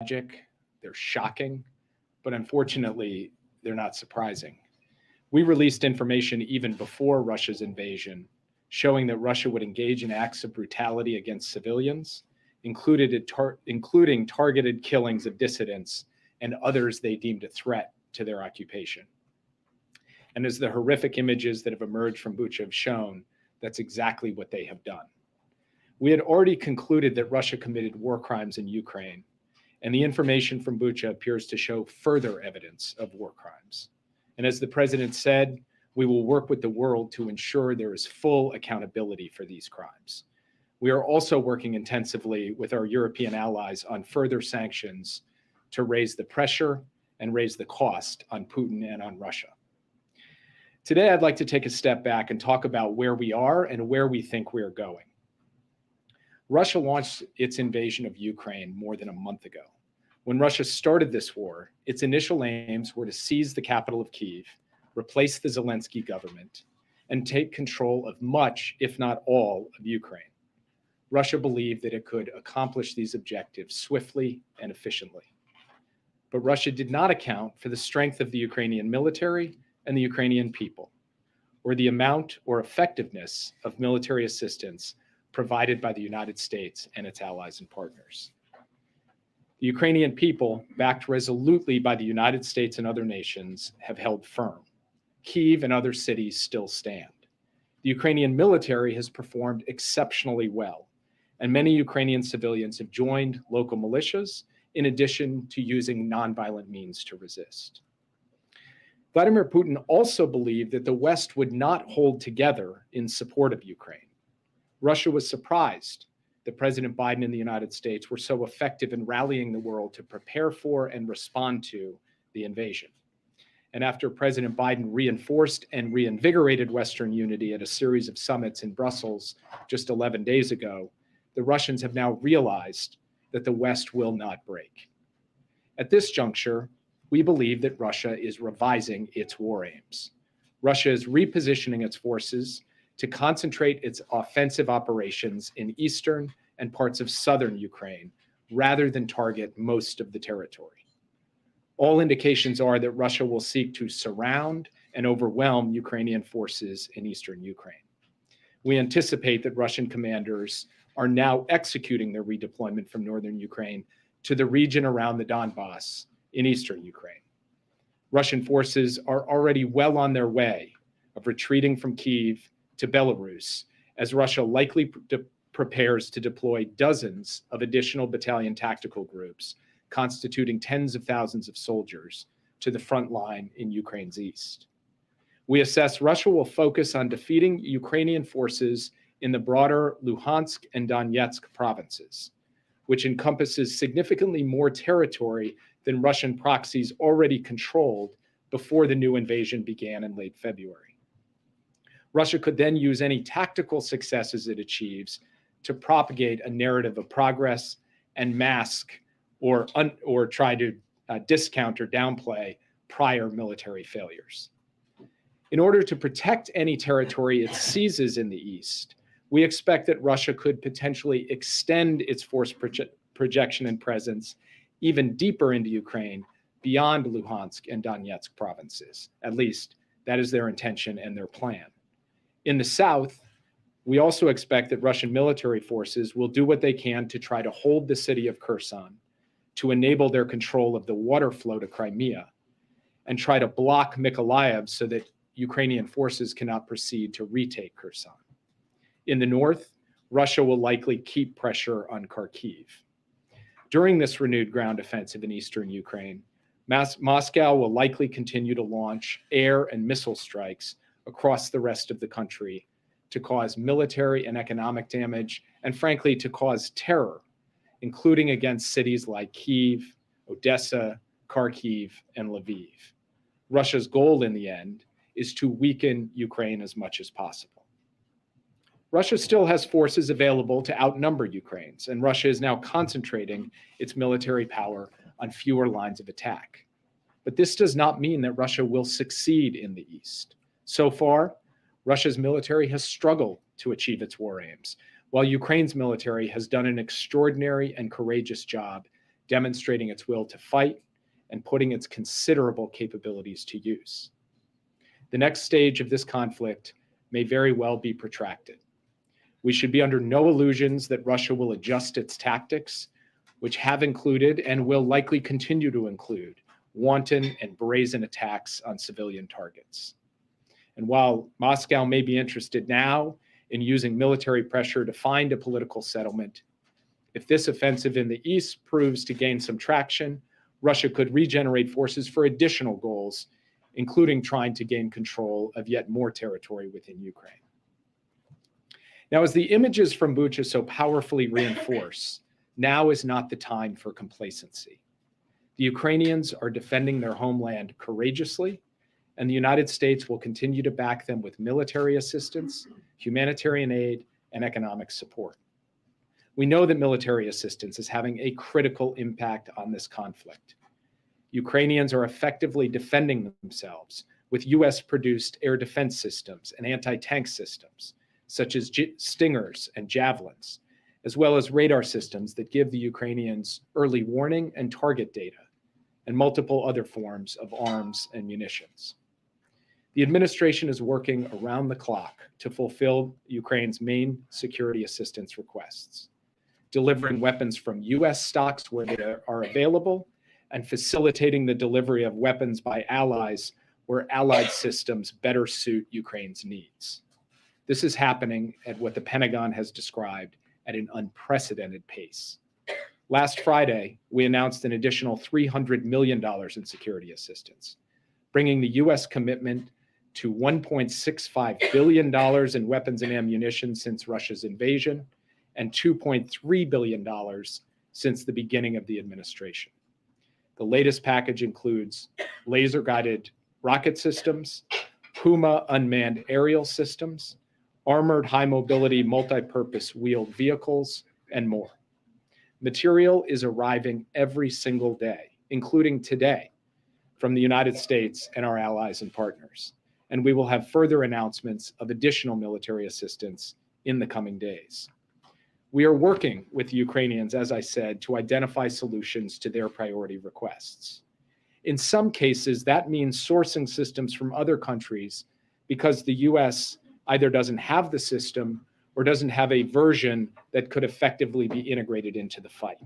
tragic, they're shocking, but unfortunately, they're not surprising. We released information even before Russia's invasion, showing that Russia would engage in acts of brutality against civilians, including targeted killings of dissidents and others they deemed a threat to their occupation. And as the horrific images that have emerged from Bucha have shown, that's exactly what they have done. We had already concluded that Russia committed war crimes in Ukraine, and the information from Bucha appears to show further evidence of war crimes. And as the president said, we will work with the world to ensure there is full accountability for these crimes. We are also working intensively with our European allies on further sanctions to raise the pressure and raise the cost on Putin and on Russia. Today, I'd like to take a step back and talk about where we are and where we think we're going. Russia launched its invasion of Ukraine more than a month ago. When Russia started this war, its initial aims were to seize the capital of Kyiv, replace the Zelensky government, and take control of much, if not all, of Ukraine. Russia believed that it could accomplish these objectives swiftly and efficiently. But Russia did not account for the strength of the Ukrainian military and the Ukrainian people, or the amount or effectiveness of military assistance provided by the United States and its allies and partners. The Ukrainian people, backed resolutely by the United States and other nations, have held firm. Kyiv and other cities still stand. The Ukrainian military has performed exceptionally well, and many Ukrainian civilians have joined local militias in addition to using nonviolent means to resist. Vladimir Putin also believed that the West would not hold together in support of Ukraine. Russia was surprised that President Biden and the United States were so effective in rallying the world to prepare for and respond to the invasion. And after President Biden reinforced and reinvigorated Western unity at a series of summits in Brussels just 11 days ago, the Russians have now realized that the West will not break. At this juncture, we believe that Russia is revising its war aims. Russia is repositioning its forces to concentrate its offensive operations in eastern and parts of southern Ukraine, rather than target most of the territory. All indications are that Russia will seek to surround and overwhelm Ukrainian forces in eastern Ukraine. We anticipate that Russian commanders are now executing their redeployment from northern Ukraine to the region around the Donbass in eastern Ukraine. Russian forces are already well on their way of retreating from Kyiv to Belarus, as Russia likely prepares to deploy dozens of additional battalion tactical groups, constituting tens of thousands of soldiers, to the front line in Ukraine's east. We assess Russia will focus on defeating Ukrainian forces in the broader Luhansk and Donetsk provinces, which encompasses significantly more territory than Russian proxies already controlled before the new invasion began in late February. Russia could then use any tactical successes it achieves to propagate a narrative of progress and mask or try to discount or downplay prior military failures. In order to protect any territory it seizes in the east, we expect that Russia could potentially extend its force projection and presence even deeper into Ukraine beyond Luhansk and Donetsk provinces. At least that is their intention and their plan. In the south, we also expect that Russian military forces will do what they can to try to hold the city of Kherson, to enable their control of the water flow to Crimea, and try to block Mykolaiv so that Ukrainian forces cannot proceed to retake Kherson. In the north, Russia will likely keep pressure on Kharkiv. During this renewed ground offensive in eastern Ukraine, Moscow will likely continue to launch air and missile strikes across the rest of the country to cause military and economic damage, and frankly, to cause terror, including against cities like Kyiv, Odessa, Kharkiv, and Lviv. Russia's goal in the end is to weaken Ukraine as much as possible. Russia still has forces available to outnumber Ukraine's, and Russia is now concentrating its military power on fewer lines of attack. But this does not mean that Russia will succeed in the east. So far, Russia's military has struggled to achieve its war aims, while Ukraine's military has done an extraordinary and courageous job demonstrating its will to fight and putting its considerable capabilities to use. The next stage of this conflict may very well be protracted. We should be under no illusions that Russia will adjust its tactics, which have included and will likely continue to include wanton and brazen attacks on civilian targets. And while Moscow may be interested now in using military pressure to find a political settlement, if this offensive in the east proves to gain some traction, Russia could regenerate forces for additional goals, including trying to gain control of yet more territory within Ukraine. Now, as the images from Bucha so powerfully reinforce, now is not the time for complacency. The Ukrainians are defending their homeland courageously, and the United States will continue to back them with military assistance, humanitarian aid, and economic support. We know that military assistance is having a critical impact on this conflict. Ukrainians are effectively defending themselves with US-produced air defense systems and anti-tank systems, such as Stingers and Javelins, as well as radar systems that give the Ukrainians early warning and target data, and multiple other forms of arms and munitions. The administration is working around the clock to fulfill Ukraine's main security assistance requests, delivering weapons from US stocks where they are available, and facilitating the delivery of weapons by allies where allied systems better suit Ukraine's needs. This is happening at what the Pentagon has described at an unprecedented pace. Last Friday, we announced an additional $300 million in security assistance, bringing the US commitment to $1.65 billion in weapons and ammunition since Russia's invasion, and $2.3 billion since the beginning of the administration. The latest package includes laser-guided rocket systems, Puma unmanned aerial systems, armored high-mobility multi-purpose wheeled vehicles, and more. Material is arriving every single day, including today, from the United States and our allies and partners. And we will have further announcements of additional military assistance in the coming days. We are working with the Ukrainians, as I said, to identify solutions to their priority requests. In some cases, that means sourcing systems from other countries because the US either doesn't have the system or doesn't have a version that could effectively be integrated into the fight.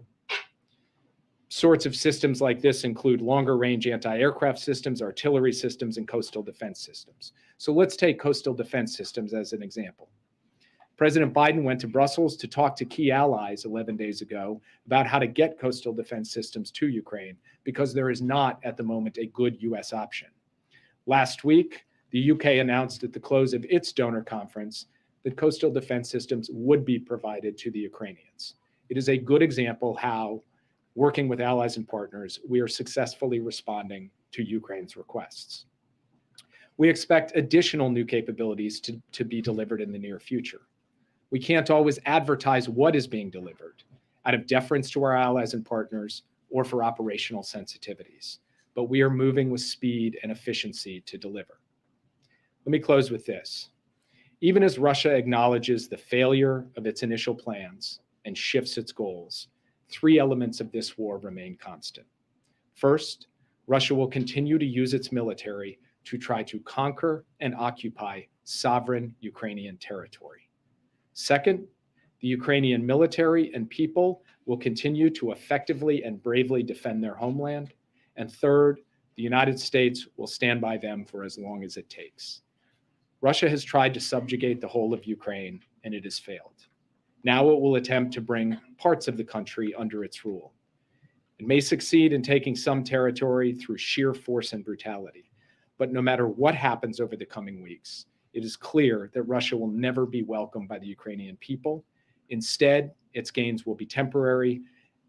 Sorts of systems like this include longer range anti-aircraft systems, artillery systems, and coastal defense systems. So let's take coastal defense systems as an example. President Biden went to Brussels to talk to key allies 11 days ago about how to get coastal defense systems to Ukraine, because there is not at the moment a good US option. Last week, the UK announced at the close of its donor conference that coastal defense systems would be provided to the Ukrainians. It is a good example how, working with allies and partners, we are successfully responding to Ukraine's requests. We expect additional new capabilities to be delivered in the near future. We can't always advertise what is being delivered out of deference to our allies and partners or for operational sensitivities, but we are moving with speed and efficiency to deliver. Let me close with this. Even as Russia acknowledges the failure of its initial plans and shifts its goals, three elements of this war remain constant. First, Russia will continue to use its military to try to conquer and occupy sovereign Ukrainian territory. Second, the Ukrainian military and people will continue to effectively and bravely defend their homeland. And third, the United States will stand by them for as long as it takes. Russia has tried to subjugate the whole of Ukraine, and it has failed. Now it will attempt to bring parts of the country under its rule. It may succeed in taking some territory through sheer force and brutality. But no matter what happens over the coming weeks, it is clear that Russia will never be welcomed by the Ukrainian people. Instead, its gains will be temporary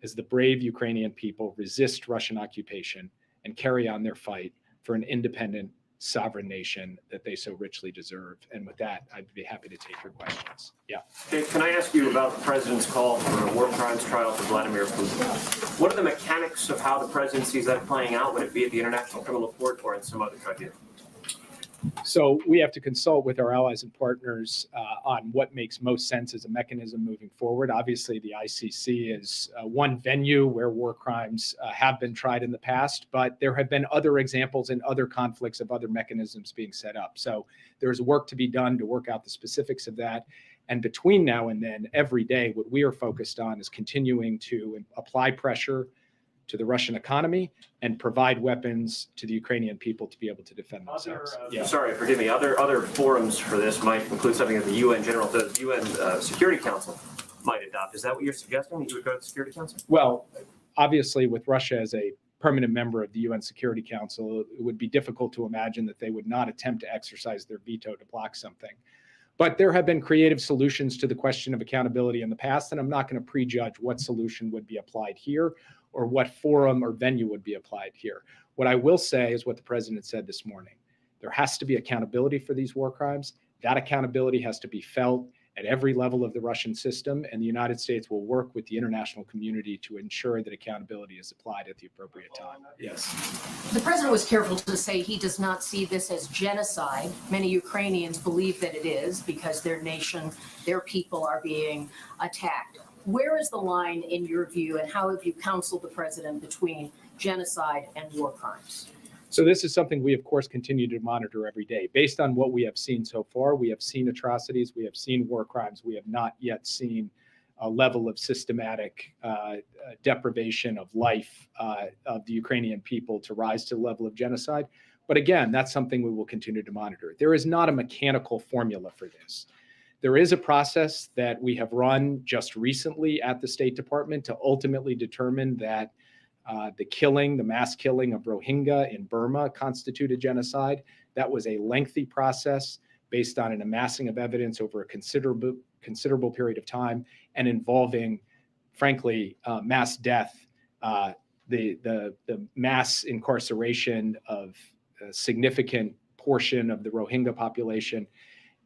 as the brave Ukrainian people resist Russian occupation and carry on their fight for an independent, sovereign nation that they so richly deserve. And with that, I'd be happy to take your questions. Yeah. Dave, can I ask you about the president's call for a war crimes trial for Vladimir Putin? What are the mechanics of how the president sees that playing out? Would it be at the International Criminal Court or in some other tribunal? So we have to consult with our allies and partners on what makes most sense as a mechanism moving forward. Obviously, the ICC is one venue where war crimes have been tried in the past, but there have been other examples in other conflicts of other mechanisms being set up. So there's work to be done to work out the specifics of that. And between now and then, every day, what we are focused on is continuing to apply pressure to the Russian economy and provide weapons to the Ukrainian people to be able to defend themselves. Sorry, forgive me. Other forums for this might include something that the UN Security Council might adopt. Is that what you're suggesting? That you would go to the Security Council? Well, obviously, with Russia as a permanent member of the UN Security Council, it would be difficult to imagine that they would not attempt to exercise their veto to block something. But there have been creative solutions to the question of accountability in the past, and I'm not going to prejudge what solution would be applied here or what forum or venue would be applied here. What I will say is what the president said this morning. There has to be accountability for these war crimes. That accountability has to be felt at every level of the Russian system, and the United States will work with the international community to ensure that accountability is applied at the appropriate time. Yes. The president was careful to say he does not see this as genocide. Many Ukrainians believe that it is because their nation, their people are being attacked. Where is the line in your view, and how have you counseled the president between genocide and war crimes? So this is something we, of course, continue to monitor every day. Based on what we have seen so far, we have seen atrocities, we have seen war crimes, we have not yet seen a level of systematic deprivation of life of the Ukrainian people to rise to the level of genocide. But again, that's something we will continue to monitor. There is not a mechanical formula for this. There is a process that we have run just recently at the State Department to ultimately determine that the mass killing of Rohingya in Burma constituted genocide. That was a lengthy process based on an amassing of evidence over a considerable period of time and involving, frankly, mass death, the mass incarceration of a significant portion of the Rohingya population.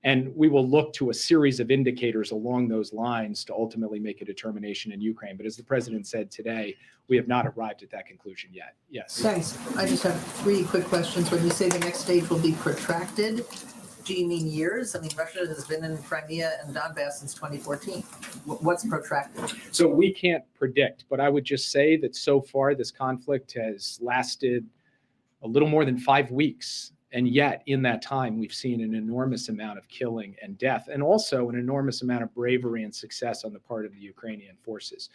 And we will look to a series of indicators along those lines to ultimately make a determination in Ukraine. But as the president said today, we have not arrived at that conclusion yet. Yes. Thanks. I just have three quick questions. When you say the next stage will be protracted, do you mean years? I mean, Russia has been in Crimea and Donbass since 2014. What's protracted? So we can't predict, but I would just say that so far this conflict has lasted a little more than 5 weeks. And yet, in that time, we've seen an enormous amount of killing and death, and also an enormous amount of bravery and success on the part of the Ukrainian forces.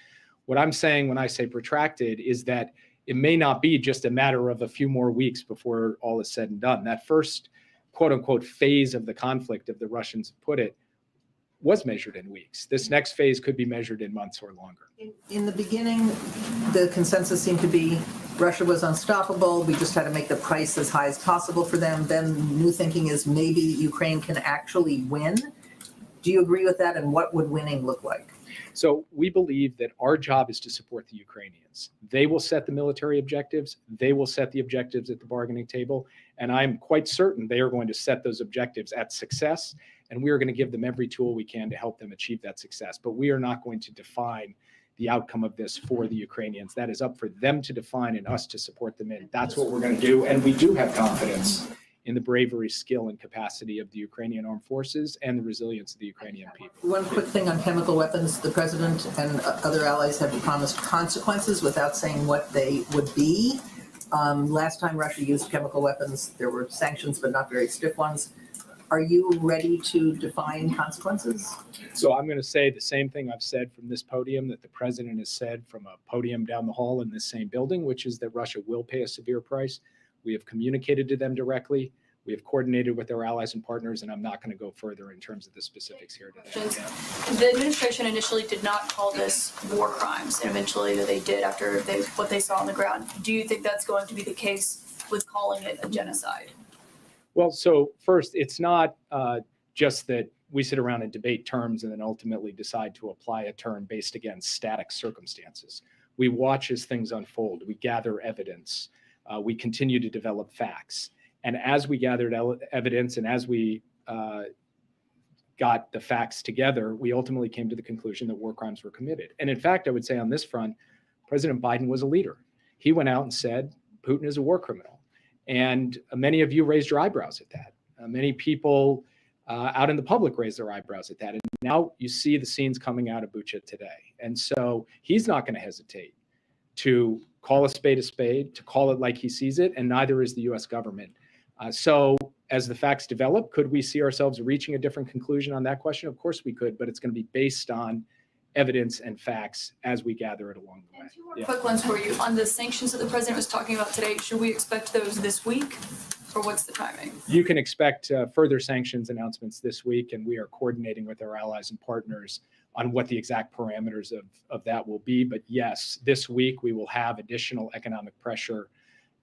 What I'm saying when I say protracted is that it may not be just a matter of a few more weeks before all is said and done. That first, quote unquote, phase of the conflict, if the Russians have put it, was measured in weeks. This next phase could be measured in months or longer. In the beginning, the consensus seemed to be Russia was unstoppable. We just had to make the price as high as possible for them. Then new thinking is maybe Ukraine can actually win. Do you agree with that? And what would winning look like? So we believe that our job is to support the Ukrainians. They will set the military objectives. They will set the objectives at the bargaining table. And I'm quite certain they are going to set those objectives at success. And we are going to give them every tool we can to help them achieve that success. But we are not going to define the outcome of this for the Ukrainians. That is up for them to define and us to support them in. That's what we're going to do. And we do have confidence in the bravery, skill, and capacity of the Ukrainian armed forces and the resilience of the Ukrainian people. One quick thing on chemical weapons. The president and other allies have promised consequences without saying what they would be. Last time Russia used chemical weapons, there were sanctions, but not very stiff ones. Are you ready to define consequences? So I'm going to say the same thing I've said from this podium that the president has said from a podium down the hall in this same building, which is that Russia will pay a severe price. We have communicated to them directly. We have coordinated with our allies and partners, and I'm not going to go further in terms of the specifics here today. The administration initially did not call this war crimes, and eventually they did after what they saw on the ground. Do you think that's going to be the case with calling it a genocide? Well, so first, it's not just that we sit around and debate terms and then ultimately decide to apply a term based against static circumstances. We watch as things unfold. We gather evidence. We continue to develop facts. And as we gathered evidence and as we got the facts together, we ultimately came to the conclusion that war crimes were committed. And in fact, I would say on this front, President Biden was a leader. He went out and said, Putin is a war criminal. And many of you raised your eyebrows at that. Many people out in the public raise their eyebrows at that. And now you see the scenes coming out of Bucha today. And so he's not going to hesitate to call a spade, to call it like he sees it, and neither is the US government. So as the facts develop, could we see ourselves reaching a different conclusion on that question? Of course we could, but it's going to be based on evidence and facts as we gather it along the way. And two more quick ones for you. On the sanctions that the president was talking about today, should we expect those this week? Or what's the timing? You can expect further sanctions announcements this week, and we are coordinating with our allies and partners on what the exact parameters of that will be. But yes, this week we will have additional economic pressure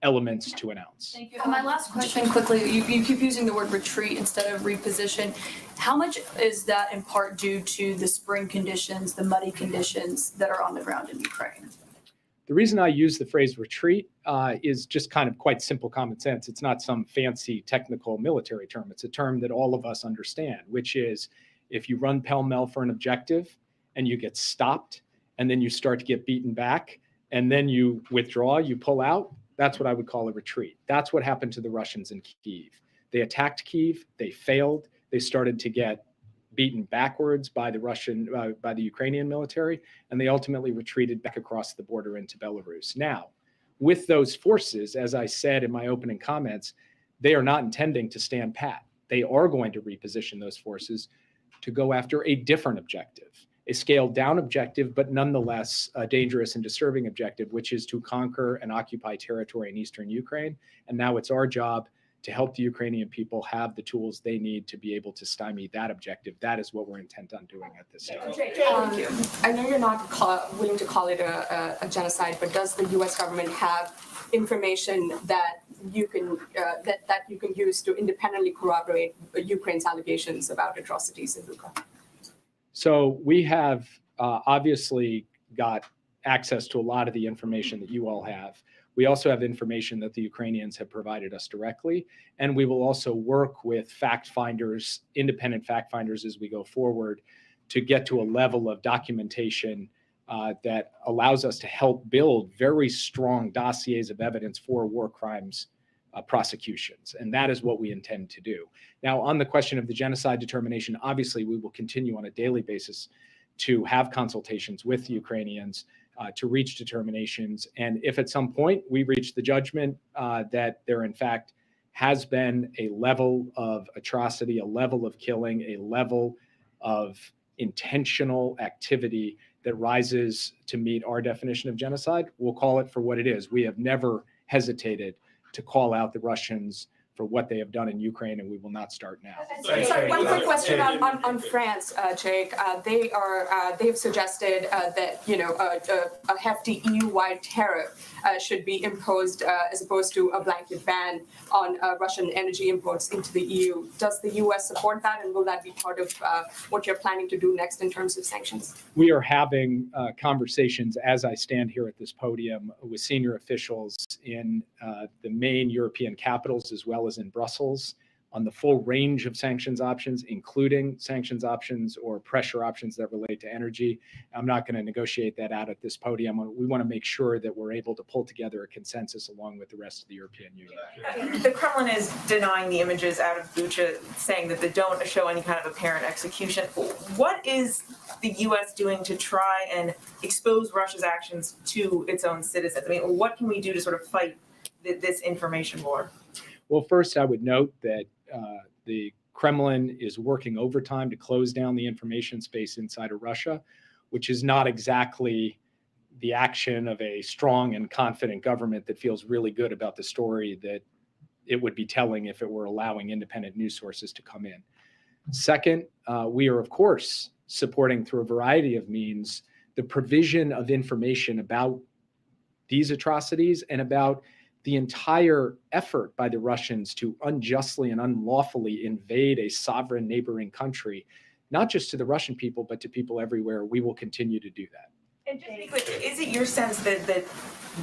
elements to announce. Thank you. And my last question quickly, you keep using the word retreat instead of reposition. How much is that in part due to the spring conditions, the muddy conditions that are on the ground in Ukraine? The reason I use the phrase retreat is just kind of quite simple common sense. It's not some fancy technical military term. It's a term that all of us understand, which is if you run pell-mell for an objective and you get stopped and then you start to get beaten back and then you withdraw, you pull out, that's what I would call a retreat. That's what happened to the Russians in Kyiv. They attacked Kyiv, they failed, they started to get beaten backwards by the Ukrainian military, and they ultimately retreated back across the border into Belarus. Now, with those forces, as I said in my opening comments, they are not intending to stand pat. They are going to reposition those forces to go after a different objective, a scaled down objective, but nonetheless a dangerous and disturbing objective, which is to conquer and occupy territory in eastern Ukraine. And now it's our job to help the Ukrainian people have the tools they need to be able to stymie that objective. That is what we're intent on doing at this stage. I know you're not willing to call it a genocide, but does the U.S. government have information that you can that you can use to independently corroborate Ukraine's allegations about atrocities in Bucha? So we have obviously got access to a lot of the information that you all have. We also have information that the Ukrainians have provided us directly, and we will also work with fact finders, independent fact finders as we go forward to get to a level of documentation that allows us to help build very strong dossiers of evidence for war crimes prosecutions. And that is what we intend to do. Now, on the question of the genocide determination, obviously we will continue on a daily basis to have consultations with the Ukrainians to reach determinations. And if at some point we reach the judgment that there in fact has been a level of atrocity, a level of killing, a level of intentional activity that rises to meet our definition of genocide, we'll call it for what it is. We have never hesitated to call out the Russians for what they have done in Ukraine, and we will not start now. Sorry, one quick question on France, Jake. They've suggested that a hefty EU-wide tariff should be imposed as opposed to a blanket ban on Russian energy imports into the EU. Does the U.S. support that, and will that be part of what you're planning to do next in terms of sanctions? We are having conversations as I stand here at this podium with senior officials in the main European capitals as well as in Brussels on the full range of sanctions options, including sanctions options or pressure options that relate to energy. I'm not going to negotiate that out at this podium. We want to make sure that we're able to pull together a consensus along with the rest of the European Union. The Kremlin is denying the images out of Bucha, saying that they don't show any kind of apparent execution. What is the U.S. doing to try and expose Russia's actions to its own citizens? I mean, what can we do to sort of fight this information war? Well, first, I would note that the Kremlin is working overtime to close down the information space inside of Russia, which is not exactly the action of a strong and confident government that feels really good about the story that it would be telling if it were allowing independent news sources to come in. Second, we are, of course, supporting through a variety of means the provision of information about these atrocities and about the entire effort by the Russians to unjustly and unlawfully invade a sovereign neighboring country, not just to the Russian people, but to people everywhere. We will continue to do that. And just to be clear, is it your sense that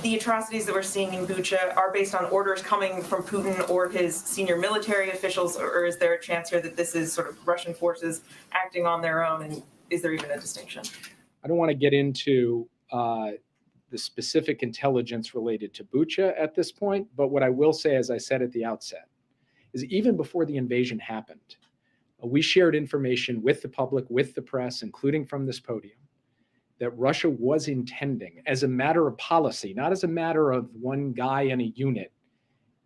the atrocities that we're seeing in Bucha are based on orders coming from Putin or his senior military officials, or is there a chance here that this is sort of Russian forces acting on their own, and is there even a distinction? I don't want to get into the specific intelligence related to Bucha at this point, but what I will say, as I said at the outset, is even before the invasion happened, we shared information with the public, with the press, including from this podium, that Russia was intending, as a matter of policy, not as a matter of one guy in a unit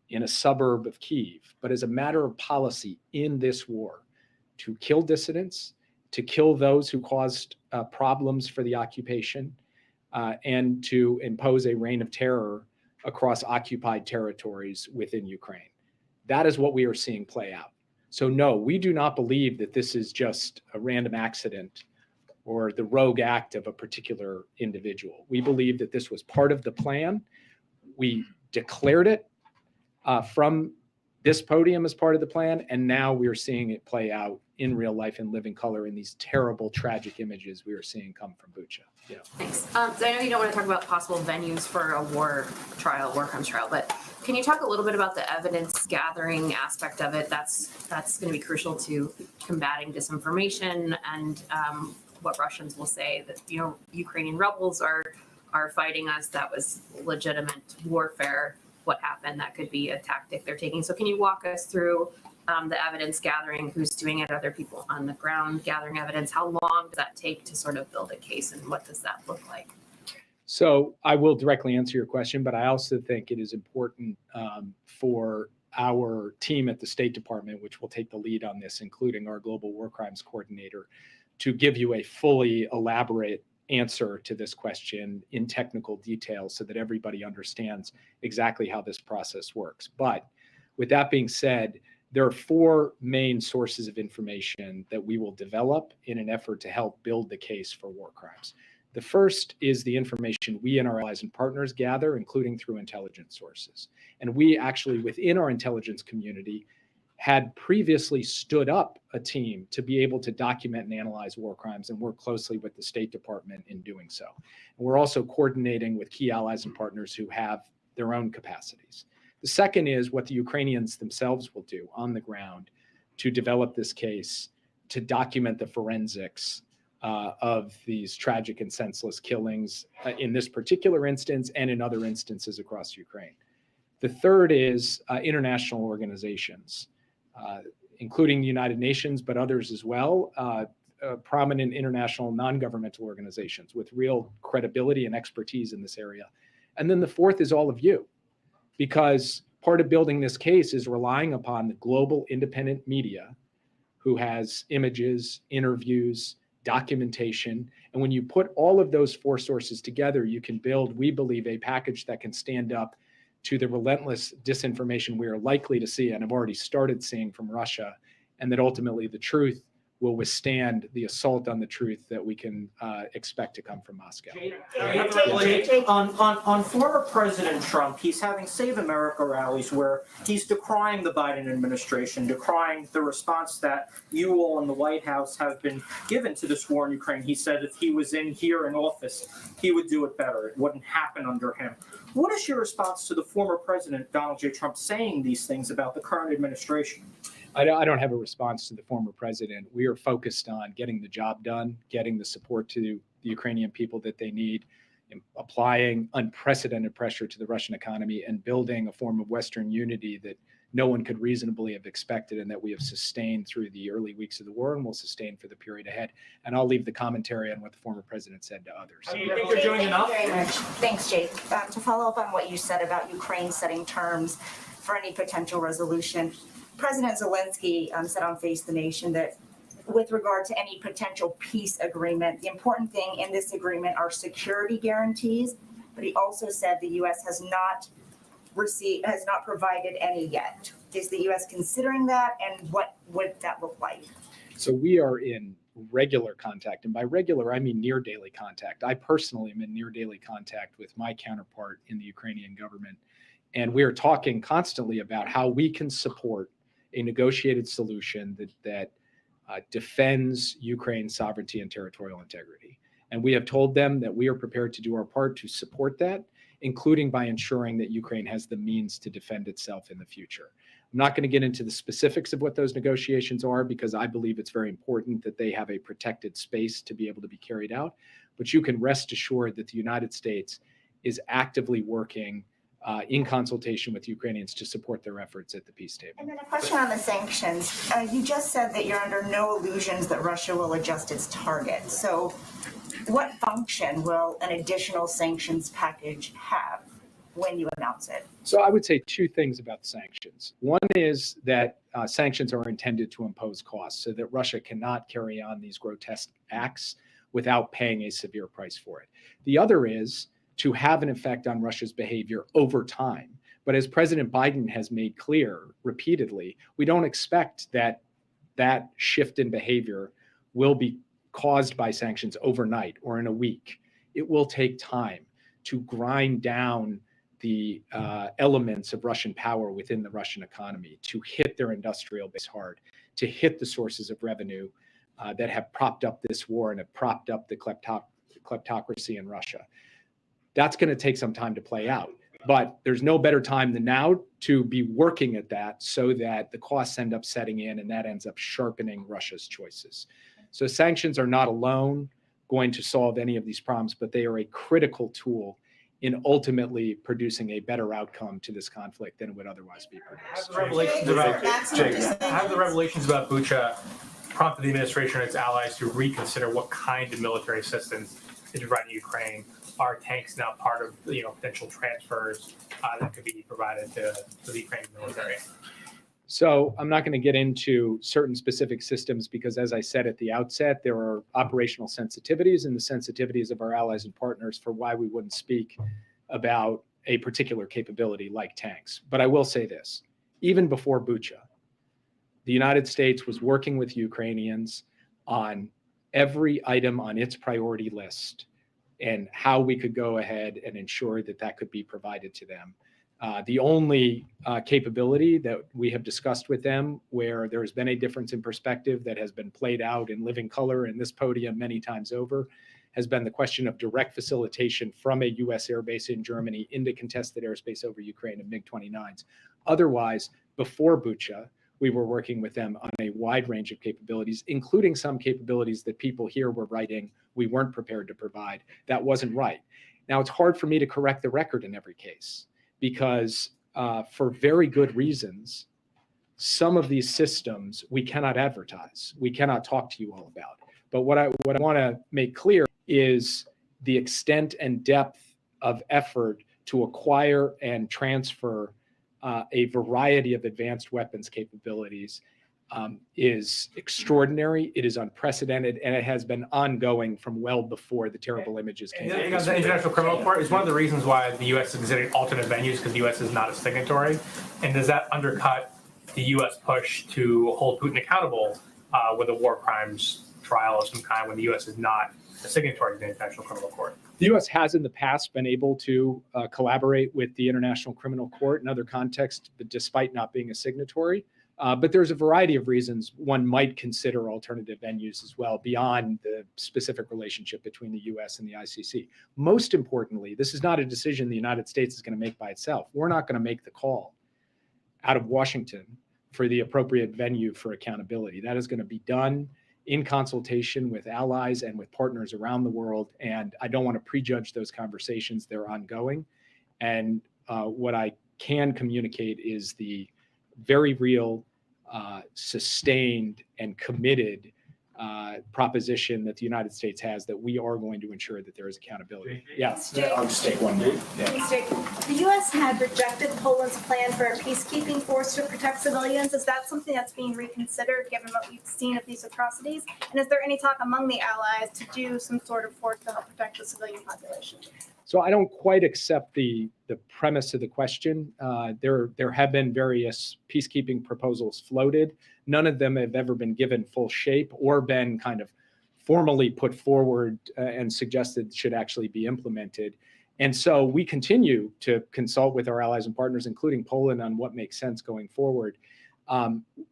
in a suburb of Kyiv, but as a matter of policy in this war, to kill dissidents, to kill those who caused problems for the occupation, and to impose a reign of terror across occupied territories within Ukraine. That is what we are seeing play out. So no, we do not believe that this is just a random accident or the rogue act of a particular individual. We believe that this was part of the plan. We declared it from this podium as part of the plan, and now we are seeing it play out in real life in living color in these terrible, tragic images we are seeing come from Bucha. Yeah. Thanks. So I know you don't want to talk about possible venues for a war crimes trial, but can you talk a little bit about the evidence gathering aspect of it? That's going to be crucial to combating disinformation and what Russians will say that, you know, Ukrainian rebels are fighting us. That was legitimate warfare. What happened? That could be a tactic they're taking. So can you walk us through the evidence gathering, who's doing it, other people on the ground gathering evidence? How long does that take to sort of build a case, and what does that look like? So I will directly answer your question, but I also think it is important for our team at the State Department, which will take the lead on this, including our global war crimes coordinator, to give you a fully elaborate answer to this question in technical detail so that everybody understands exactly how this process works. But with that being said, there are four main sources of information that we will develop in an effort to help build the case for war crimes. The first is the information we and our allies and partners gather, including through intelligence sources. And we actually, within our intelligence community, had previously stood up a team to be able to document and analyze war crimes and work closely with the State Department in doing so. And we're also coordinating with key allies and partners who have their own capacities. The second is what the Ukrainians themselves will do on the ground to develop this case, to document the forensics of these tragic and senseless killings in this particular instance and in other instances across Ukraine. The third is international organizations, including the United Nations, but others as well, prominent international non-governmental organizations with real credibility and expertise in this area. And then the fourth is all of you, because part of building this case is relying upon the global independent media who has images, interviews, documentation. And when you put all of those four sources together, you can build, we believe, a package that can stand up to the relentless disinformation we are likely to see and have already started seeing from Russia, and that ultimately the truth will withstand the assault on the truth that we can expect to come from Moscow. On former President Trump, he's having Save America rallies where he's decrying the Biden administration, decrying the response that you all in the White House have been given to this war in Ukraine. He said if he was in here in office, he would do it better. It wouldn't happen under him. What is your response to the former President Donald J. Trump saying these things about the current administration? I don't have a response to the former president. We are focused on getting the job done, getting the support to the Ukrainian people that they need, applying unprecedented pressure to the Russian economy, and building a form of Western unity that no one could reasonably have expected and that we have sustained through the early weeks of the war and will sustain for the period ahead. And I'll leave the commentary on what the former president said to others. Do you think they're doing enough? Thank you very much. Thanks, Jake. To follow up on what you said about Ukraine setting terms for any potential resolution, President Zelensky said on Face the Nation that with regard to any potential peace agreement, the important thing in this agreement are security guarantees, but he also said the U.S. has not provided any yet. Is the U.S. considering that, and what would that look like? So we are in regular contact, and by regular, I mean near daily contact. I personally am in near daily contact with my counterpart in the Ukrainian government, and we are talking constantly about how we can support a negotiated solution that defends Ukraine's sovereignty and territorial integrity. And we have told them that we are prepared to do our part to support that, including by ensuring that Ukraine has the means to defend itself in the future. I'm not going to get into the specifics of what those negotiations are, because I believe it's very important that they have a protected space to be able to be carried out. But you can rest assured that the United States is actively working in consultation with Ukrainians to support their efforts at the peace table. And then a question on the sanctions. You just said that you're under no illusions that Russia will adjust its target. So what function will an additional sanctions package have when you announce it? So I would say two things about sanctions. One is that sanctions are intended to impose costs so that Russia cannot carry on these grotesque acts without paying a severe price for it. The other is to have an effect on Russia's behavior over time. But as President Biden has made clear repeatedly, we don't expect that that shift in behavior will be caused by sanctions overnight or in a week. It will take time to grind down the elements of Russian power within the Russian economy, to hit their industrial base hard, to hit the sources of revenue that have propped up this war and have propped up the kleptocracy in Russia. That's going to take some time to play out. But there's no better time than now to be working at that so that the costs end up setting in and that ends up sharpening Russia's choices. So sanctions are not alone going to solve any of these problems, but they are a critical tool in ultimately producing a better outcome to this conflict than it would otherwise be produced. Have the revelations about Bucha prompted the administration and its allies to reconsider what kind of military assistance is provided to Ukraine? Are tanks now part of potential transfers that could be provided to the Ukrainian military? So I'm not going to get into certain specific systems because, as I said at the outset, there are operational sensitivities and the sensitivities of our allies and partners for why we wouldn't speak about a particular capability like tanks. But I will say this, even before Bucha, the United States was working with Ukrainians on every item on its priority list and how we could go ahead and ensure that that could be provided to them. The only capability that we have discussed with them where there has been a difference in perspective that has been played out in living color in this podium many times over has been the question of direct facilitation from a U.S. airbase in Germany into contested airspace over Ukraine of MiG-29s. Otherwise, before Bucha, we were working with them on a wide range of capabilities, including some capabilities that people here were writing we weren't prepared to provide. That wasn't right. Now, it's hard for me to correct the record in every case because for very good reasons, some of these systems we cannot advertise. We cannot talk to you all about. But what I want to make clear is the extent and depth of effort to acquire and transfer a variety of advanced weapons capabilities is extraordinary. It is unprecedented, and it has been ongoing from well before the terrible images came out. The International Criminal Court is one of the reasons why the U.S. is considering alternate venues because the U.S. is not a signatory. And does that undercut the U.S. push to hold Putin accountable with a war crimes trial of some kind when the U.S. is not a signatory to the International Criminal Court? The U.S. has in the past been able to collaborate with the International Criminal Court in other contexts, but despite not being a signatory. But there's a variety of reasons one might consider alternative venues as well beyond the specific relationship between the U.S. and the ICC. Most importantly, this is not a decision the United States is going to make by itself. We're not going to make the call out of Washington for the appropriate venue for accountability. That is going to be done in consultation with allies and with partners around the world. And I don't want to prejudge those conversations. They're ongoing. And what I can communicate is the very real, sustained and committed proposition that the United States has that we are going to ensure that there is accountability. Yes, I'll just take one minute. The U.S. had rejected Poland's plan for a peacekeeping force to protect civilians. Is that something that's being reconsidered given what we've seen of these atrocities? And is there any talk among the allies to do some sort of force to help protect the civilian population? So I don't quite accept the premise of the question. There have been various peacekeeping proposals floated. None of them have ever been given full shape or been kind of formally put forward and suggested should actually be implemented. And so we continue to consult with our allies and partners, including Poland, on what makes sense going forward.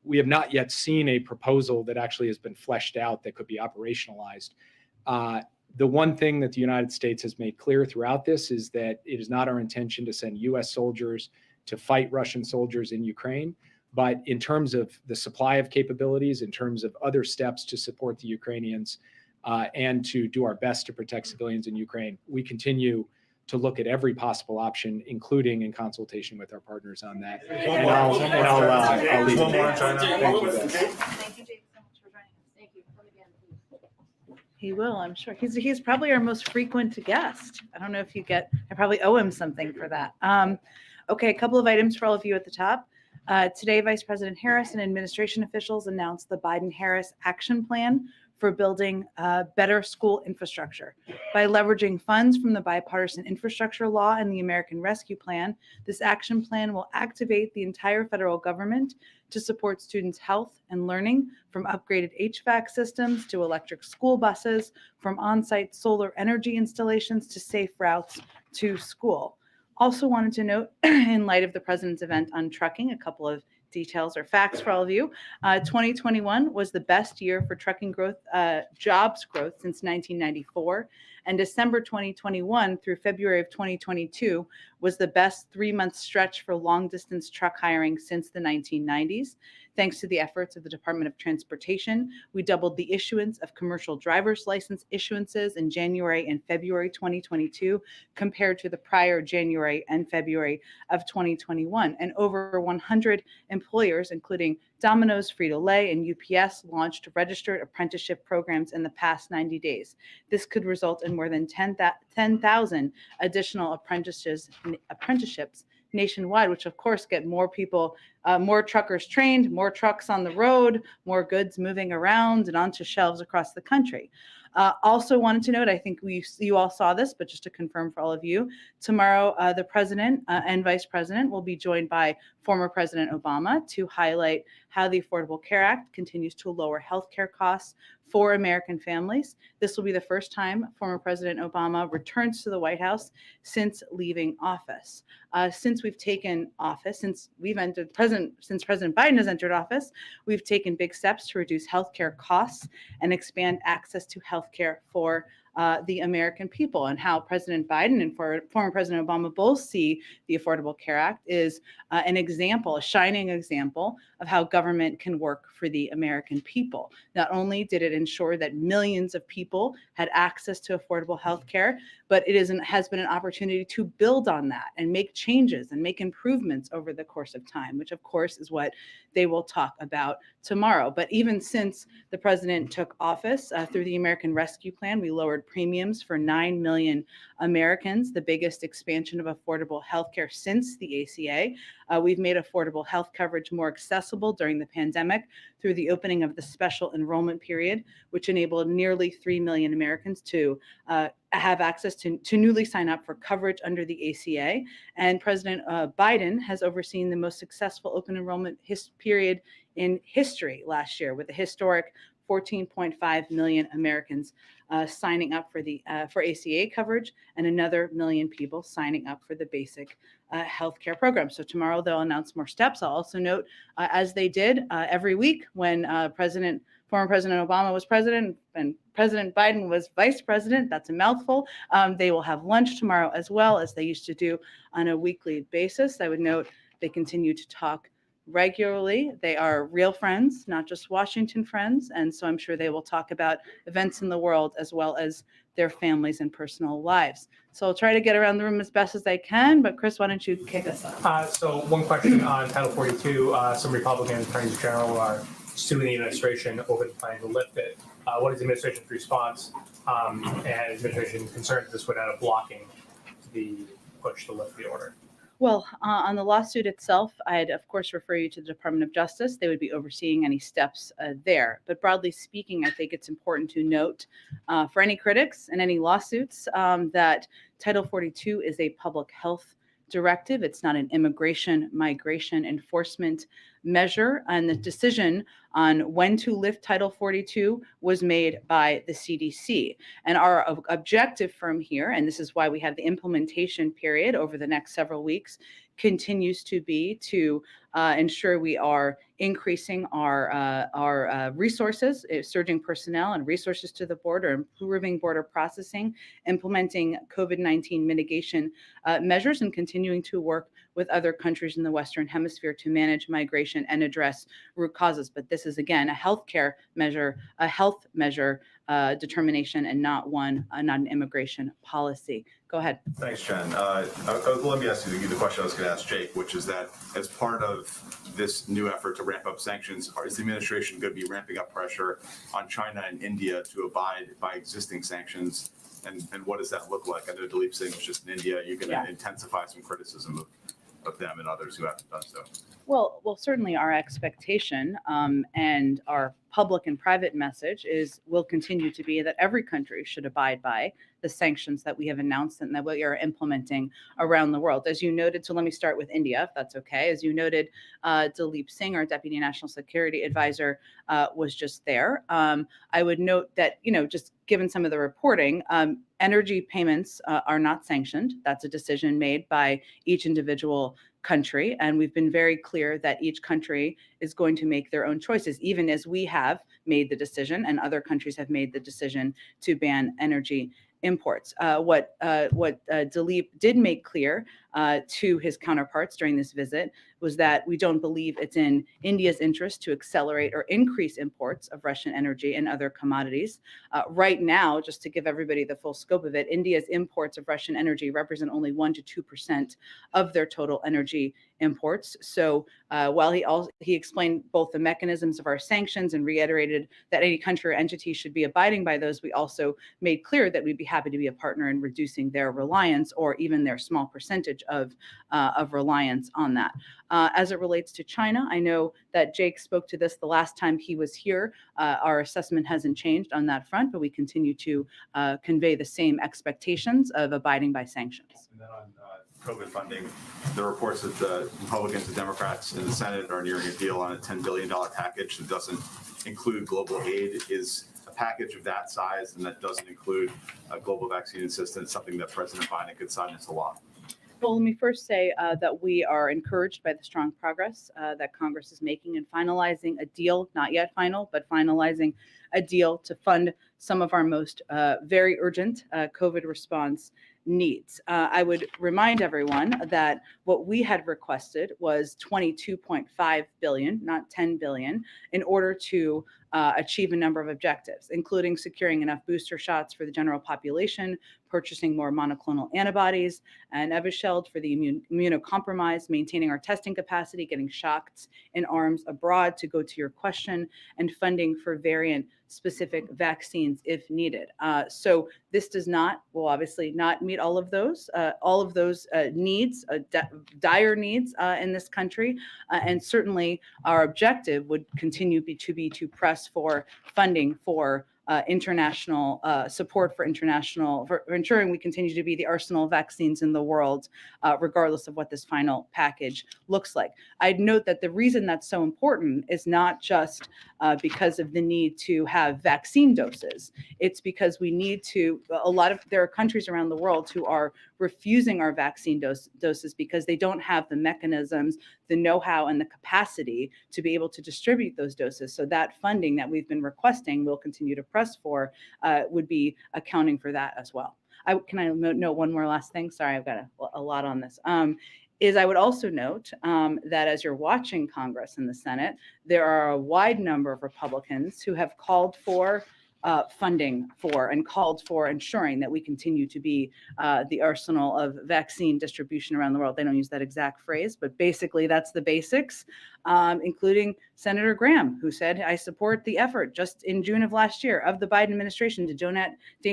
We have not yet seen a proposal that actually has been fleshed out that could be operationalized. The one thing that the United States has made clear throughout this is that it is not our intention to send U.S. soldiers to fight Russian soldiers in Ukraine. But in terms of the supply of capabilities, in terms of other steps to support the Ukrainians and to do our best to protect civilians in Ukraine, we continue to look at every possible option, including in consultation with our partners on that. And I'll leave it there. Thank you, guys. Thank you, Jake, so much for joining us. Thank you. Come again, please. He will, I'm sure. He's probably our most frequent guest. I don't know if you get, I probably owe him something for that. Okay, a couple of items for all of you at the top. Today, Vice President Harris and administration officials announced the Biden-Harris Action Plan for building better school infrastructure. By leveraging funds from the Bipartisan Infrastructure Law and the American Rescue Plan, this action plan will activate the entire federal government to support students' health and learning, from upgraded HVAC systems to electric school buses, from on-site solar energy installations to safe routes to school. Also wanted to note, in light of the president's event on trucking, a couple of details or facts for all of you. 2021 was the best year for trucking growth, jobs growth since 1994. And December 2021 through February of 2022 was the best 3-month stretch for long distance truck hiring since the 1990s. Thanks to the efforts of the Department of Transportation, we doubled the issuance of commercial driver's license issuances in January and February 2022 compared to the prior January and February of 2021. And over 100 employers, including Domino's, Frito-Lay, and UPS, launched registered apprenticeship programs in the past 90 days. This could result in more than 10,000 additional apprenticeships nationwide, which of course get more people, more truckers trained, more trucks on the road, more goods moving around and onto shelves across the country. Also wanted to note, I think you all saw this, but just to confirm for all of you, tomorrow the president and vice president will be joined by former President Obama to highlight how the Affordable Care Act continues to lower healthcare costs for American families. This will be the first time former President Obama returns to the White House since leaving office. Since we've taken office, since President Biden has entered office, we've taken big steps to reduce healthcare costs and expand access to healthcare for the American people. And how President Biden and former President Obama both see the Affordable Care Act is an example, a shining example of how government can work for the American people. Not only did it ensure that millions of people had access to affordable health care, but it has been an opportunity to build on that and make changes and make improvements over the course of time, which of course is what they will talk about tomorrow. But even since the president took office, through the American Rescue Plan, we lowered premiums for 9 million Americans, the biggest expansion of affordable health care since the ACA. We've made affordable health coverage more accessible during the pandemic through the opening of the special enrollment period, which enabled nearly 3 million Americans to have access to newly sign up for coverage under the ACA. And President Biden has overseen the most successful open enrollment period in history last year, with a historic 14.5 million Americans signing up for ACA coverage, and another million people signing up for the basic healthcare program. So tomorrow they'll announce more steps. I'll also note, as they did every week when former President Obama was president and President Biden was vice president, that's a mouthful, they will have lunch tomorrow as well, as they used to do on a weekly basis. I would note they continue to talk regularly. They are real friends, not just Washington friends. And so I'm sure they will talk about events in the world as well as their families and personal lives. So I'll try to get around the room as best as I can, but Chris, why don't you kick us off? So one question on Title 42, some Republican attorneys general are suing the administration over the plan to lift it. What is the administration's response? And is the administration concerned that this would end up blocking the push to lift the order? Well, on the lawsuit itself, I'd of course refer you to the Department of Justice. They would be overseeing any steps there. But broadly speaking, I think it's important to note for any critics and any lawsuits that Title 42 is a public health directive. It's not an migration enforcement measure. And the decision on when to lift Title 42 was made by the CDC. And our objective from here, and this is why we have the implementation period over the next several weeks, continues to be to ensure we are increasing our resources, surging personnel and resources to the border, improving border processing, implementing COVID-19 mitigation measures, and continuing to work with other countries in the Western Hemisphere to manage migration and address root causes. But this is, again, a healthcare measure, a health measure, determination and not an immigration policy. Go ahead. Thanks, Jen. Let me ask you the question I was going to ask Jake, which is that as part of this new effort to ramp up sanctions, is the administration going to be ramping up pressure on China and India to abide by existing sanctions? And what does that look like? I know Dilip Singh was just in India. You can intensify some criticism of them and others who haven't done so. Well, certainly our expectation and our public and private message will continue to be that every country should abide by the sanctions that we have announced and that we are implementing around the world. As you noted, so let me start with India, if that's okay. As you noted, Dilip Singh, our Deputy National Security Advisor, was just there. I would note that, just given some of the reporting, energy payments are not sanctioned. That's a decision made by each individual country. And we've been very clear that each country is going to make their own choices, even as we have made the decision and other countries have made the decision to ban energy imports. What Dilip did make clear to his counterparts during this visit was that we don't believe it's in India's interest to accelerate or increase imports of Russian energy and other commodities. Right now, just to give everybody the full scope of it, India's imports of Russian energy represent only 1% to 2% of their total energy imports. So while he explained both the mechanisms of our sanctions and reiterated that any country or entity should be abiding by those, we also made clear that we'd be happy to be a partner in reducing their reliance or even their small percentage of reliance on that. As it relates to China, I know that Jake spoke to this the last time he was here. Our assessment hasn't changed on that front, but we continue to convey the same expectations of abiding by sanctions. And then on COVID funding, the reports that the Republicans and Democrats in the Senate are nearing a deal on a $10 billion package that doesn't include global aid. Is a package of that size and that doesn't include global vaccine assistance something that President Biden could sign into law? Well, let me first say that we are encouraged by the strong progress that Congress is making in finalizing a deal, not yet final, but finalizing a deal to fund some of our most very urgent COVID response needs. I would remind everyone that what we had requested was $22.5 billion, not $10 billion, in order to achieve a number of objectives, including securing enough booster shots for the general population, purchasing more monoclonal antibodies and Evusheld for the immunocompromised, maintaining our testing capacity, getting shots in arms abroad, to go to your question, and funding for variant-specific vaccines if needed. So this does not, will obviously not meet all of those needs, dire needs in this country. And certainly our objective would continue to be to press for funding for international support for ensuring we continue to be the arsenal of vaccines in the world, regardless of what this final package looks like. I'd note that the reason that's so important is not just because of the need to have vaccine doses. It's because we need to, there are countries around the world who are refusing our vaccine doses because they don't have the mechanisms, the know-how, and the capacity to be able to distribute those doses. So that funding that we've been requesting, we'll continue to press for, would be accounting for that as well. Can I note one more last thing? Sorry, I've got a lot on this. I would also note that as you're watching Congress and the Senate, there are a wide number of Republicans who have called for funding for and called for ensuring that we continue to be the arsenal of vaccine distribution around the world. They don't use that exact phrase, but basically that's the basics, including Senator Graham, who said, I support the effort just in June of last year of the Biden administration to donate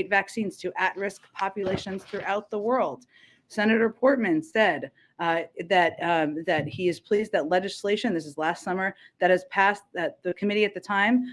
vaccines to at-risk populations throughout the world. Senator Portman said that he is pleased that legislation, this is last summer, that has passed, that the committee at the time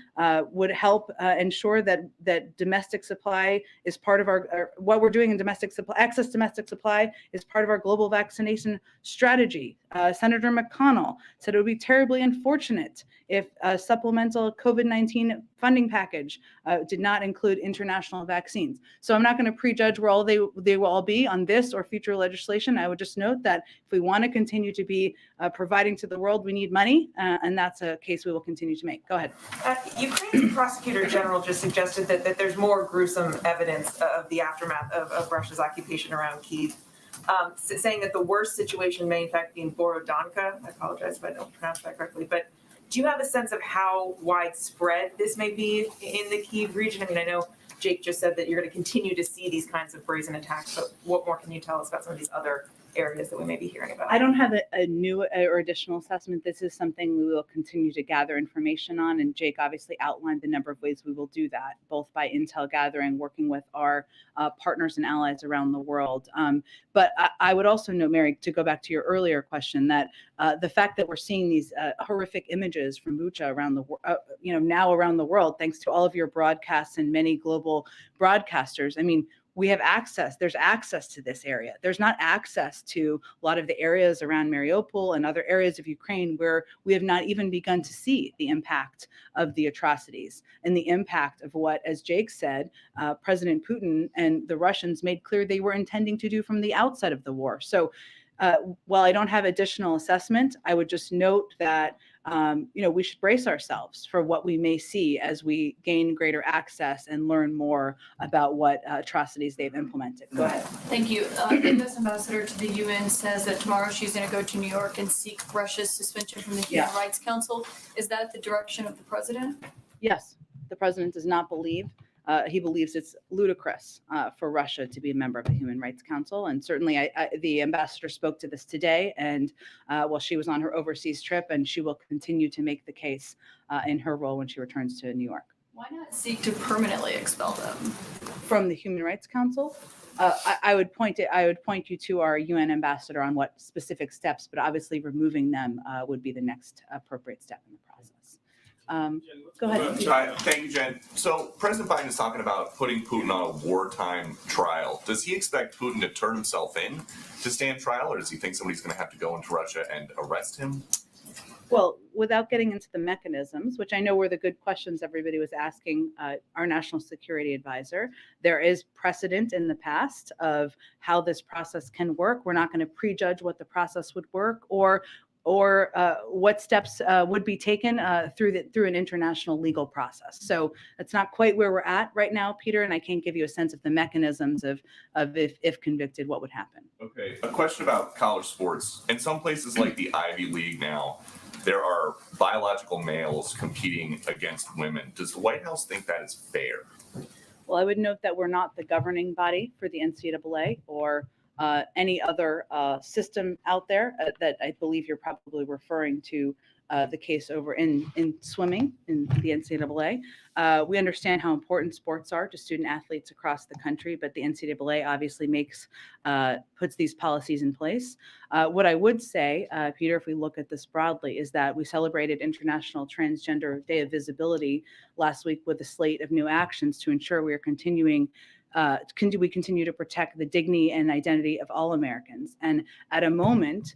would help ensure that domestic supply is part of what we're doing in domestic supply, access to domestic supply is part of our global vaccination strategy. Senator McConnell said it would be terribly unfortunate if a supplemental COVID-19 funding package did not include international vaccines. So I'm not going to prejudge where they will all be on this or future legislation. I would just note that if we want to continue to be providing to the world, we need money, and that's a case we will continue to make. Go ahead. Ukraine's prosecutor general just suggested that there's more gruesome evidence of the aftermath of Russia's occupation around Kyiv, saying that the worst situation may in fact be in Borodanka. I apologize if I don't pronounce that correctly, but Do you have a sense of how widespread this may be in the Kyiv region? I mean, I know Jake just said that you're going to continue to see these kinds of brazen attacks, but what more can you tell us about some of these other areas that we may be hearing about? I don't have a new or additional assessment. This is something we will continue to gather information on. And Jake obviously outlined the number of ways we will do that, both by intel gathering, working with our partners and allies around the world. But I would also note, Mary, to go back to your earlier question, that the fact that we're seeing these horrific images from Bucha around the now around the world, thanks to all of your broadcasts and many global broadcasters. I mean, we have access. There's access to this area. There's not access to a lot of the areas around Mariupol and other areas of Ukraine where we have not even begun to see the impact of the atrocities and the impact of what, as Jake said, President Putin and the Russians made clear they were intending to do from the outset of the war. So while I don't have additional assessment, I would just note that we should brace ourselves for what we may see as we gain greater access and learn more about what atrocities they've implemented. Go ahead. Thank you. The U.S. ambassador to the UN says that tomorrow she's going to go to New York and seek Russia's suspension from the Human Rights Council. Is that the direction of the president? Yes, the president does not believe. He believes it's ludicrous for Russia to be a member of the Human Rights Council. And certainly the ambassador spoke to this today and while she was on her overseas trip, and she will continue to make the case in her role when she returns to New York. Why not seek to permanently expel them from the Human Rights Council? I would point you to our UN ambassador on what specific steps, but obviously removing them would be the next appropriate step in the process. Go ahead. Thank you, Jen. So President Biden is talking about putting Putin on a wartime trial. Does he expect Putin to turn himself in to stand trial, or does he think somebody's going to have to go into Russia and arrest him? Well, without getting into the mechanisms, which I know were the good questions everybody was asking our national security advisor, there is precedent in the past of how this process can work. We're not going to prejudge what the process would work or what steps would be taken through an international legal process. So that's not quite where we're at right now, Peter, and I can't give you a sense of the mechanisms of if convicted, what would happen. Okay, a question about college sports. In some places like the Ivy League now, there are biological males competing against women. Does the White House think that is fair? Well, I would note that we're not the governing body for the NCAA or any other system out there that I believe you're probably referring to the case over in swimming in the NCAA. We understand how important sports are to student athletes across the country, but the NCAA obviously puts these policies in place. What I would say, Peter, if we look at this broadly, is that we celebrated International Transgender Day of Visibility last week with a slate of new actions to ensure we are continuing we continue to protect the dignity and identity of all Americans. And at a moment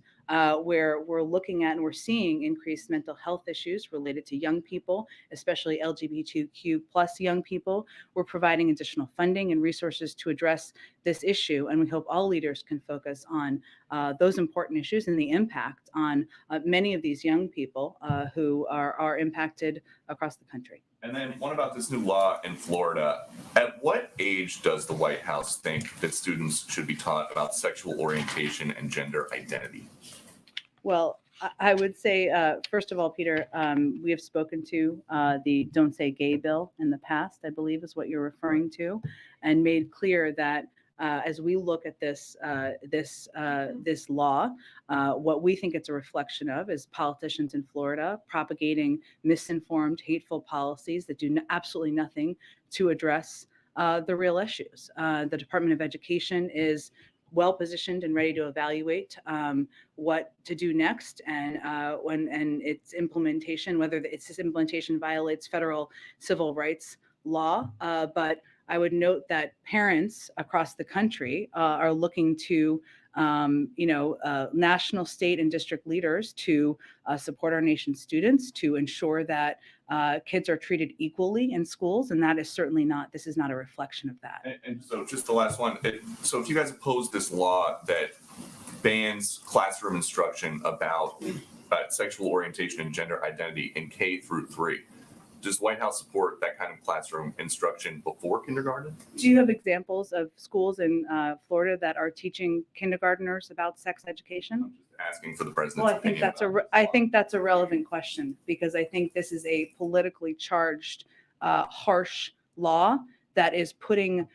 where we're looking at and we're seeing increased mental health issues related to young people, especially LGBTQ plus young people, we're providing additional funding and resources to address this issue. And we hope all leaders can focus on those important issues and the impact on many of these young people who are impacted across the country. And then what about this new law in Florida? At what age does the White House think that students should be taught about sexual orientation and gender identity? Well, I would say, first of all, Peter, we have spoken to the Don't Say Gay bill in the past, I believe is what you're referring to, and made clear that as we look at this law, what we think it's a reflection of is politicians in Florida propagating misinformed, hateful policies that do absolutely nothing to address the real issues. The Department of Education is well positioned and ready to evaluate what to do next, and its implementation, whether its implementation violates federal civil rights law, but I would note that parents across the country are looking to, national, state, and district leaders to support our nation's students, to ensure that kids are treated equally in schools, and that is certainly not. This is not a reflection of that. And so, just the last one. So, if you guys oppose this law that bans classroom instruction about sexual orientation and gender identity in K through 3. Does White House support that kind of classroom instruction before kindergarten? Do you have examples of schools in Florida that are teaching kindergartners about sex education? asking for the president's Well, I think opinion that's a, about re- this I law. think that's a relevant question because I think this is a politically charged, harsh law that is putting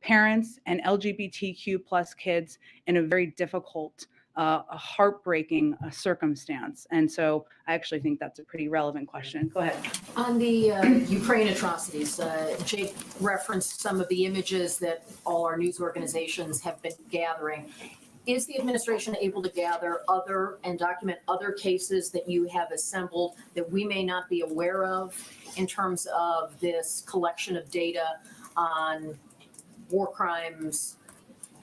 parents and LGBTQ plus kids in a very difficult, a heartbreaking circumstance. And so I actually think that's a pretty relevant question. Go ahead. On the Ukraine atrocities, Jake referenced some of the images that all our news organizations have been gathering. Is the administration able to gather other and document other cases that you have assembled that we may not be aware of in terms of this collection of data on war crimes,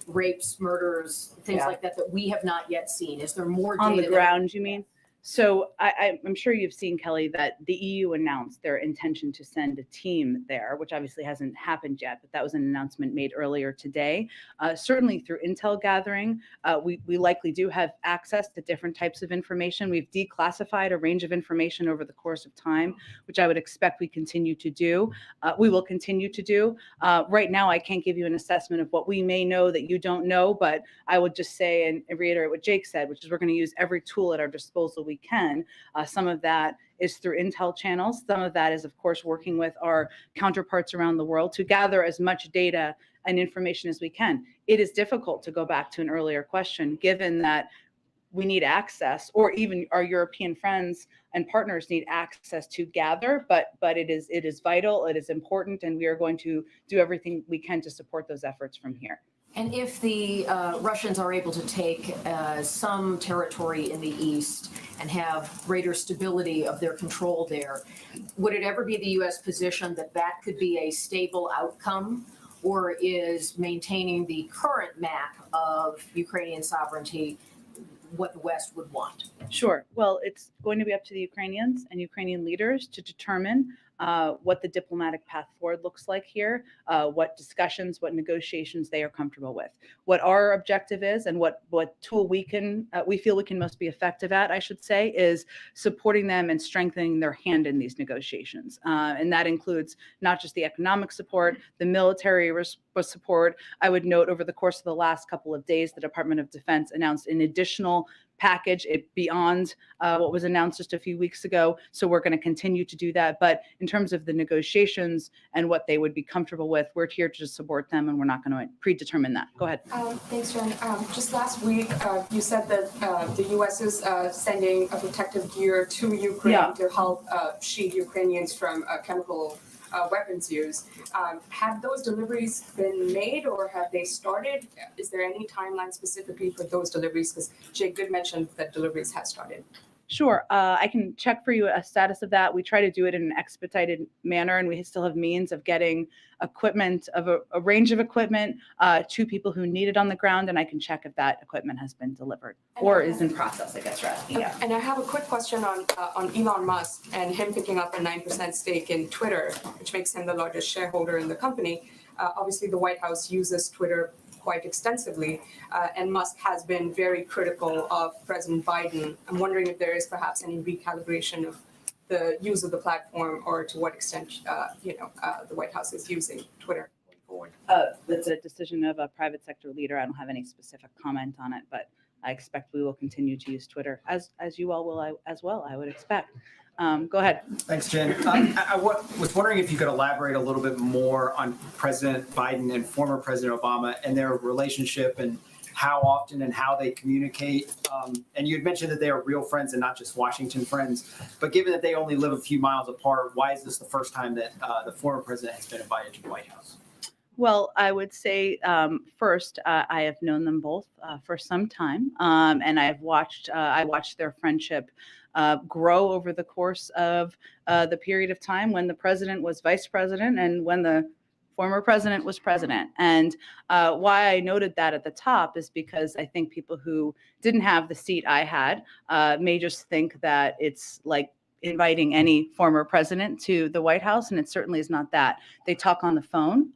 rapes, murders, things Yeah. like that we have not yet seen? Is there more data? On the that- ground, you mean? So I'm sure you've seen, Kelly, that the EU announced their intention to send a team there, which obviously hasn't happened yet, but that was an announcement made earlier today. Certainly through intel gathering, we likely do have access to different types of information. We've declassified a range of information over the course of time, which I would expect we continue to do. We will continue to do. Right now, I can't give you an assessment of what we may know that you don't know, but I would just say and reiterate what Jake said, which is we're going to use every tool at our disposal we can. Some of that is through intel channels. Some of that is, of course, working with our counterparts around the world to gather as much data and information as we can. It is difficult to go back to an earlier question, given that we need access, or even our European friends and partners need access to gather, but it is vital, it is important, and we are going to do everything we can to support those efforts from here. And if the Russians are able to take some territory in the east and have greater stability of their control there, would it ever be the U.S. position that that could be a stable outcome? Or is maintaining the current map of Ukrainian sovereignty what the West would want? Sure. Well, it's going to be up to the Ukrainians and Ukrainian leaders to determine what the diplomatic path forward looks like here, what discussions, what negotiations they are comfortable with. What our objective is and what tool we feel we can most be effective at, I should say, is supporting them and strengthening their hand in these negotiations. And that includes not just the economic support, the military support. I would note over the course of the last couple of days, the Department of Defense announced an additional package beyond what was announced just a few weeks ago. So we're going to continue to do that. But in terms of the negotiations and what they would be comfortable with, we're here to support them, and we're not going to predetermine that. Go ahead. Thanks, Jen. Just last week, you said that the U.S. is sending a protective gear to Ukraine to help shield Ukrainians from chemical weapons use. Have those deliveries been made or have they started? Is there any timeline specifically for those deliveries? Because Jake did mention that deliveries have started. Sure. I can check for you a status of that. We try to do it in an expedited manner, and we still have means of getting equipment, of a range of equipment to people who need it on the ground, and I can check if that equipment has been delivered or is in process, I guess you're asking. Yeah. And I have a quick question on Elon Musk and him picking up a 9% stake in Twitter, which makes him the largest shareholder in the company. Obviously, the White House uses Twitter quite extensively, and Musk has been very critical of President Biden. I'm wondering if there is perhaps any recalibration of the use of the platform, or to what extent, the White House is using Twitter going forward. That's a decision of a private sector leader. I don't have any specific comment on it, but I expect we will continue to use Twitter as you all will as well, I would expect. Go ahead. Thanks, Jen. I was wondering if you could elaborate a little bit more on President Biden and former President Obama and their relationship and how often and how they communicate. And you had mentioned that they are real friends and not just Washington friends. But given that they only live a few miles apart, why is this the first time that the former president has been invited to the White House? Well, I would say first, I have known them both for some time, and I watched their friendship grow over the course of the period of time when the president was vice president and when the former president was president. And why I noted that at the top is because I think people who didn't have the seat I had may just think that it's like inviting any former president to the White House, and it certainly is not that. They talk on the phone.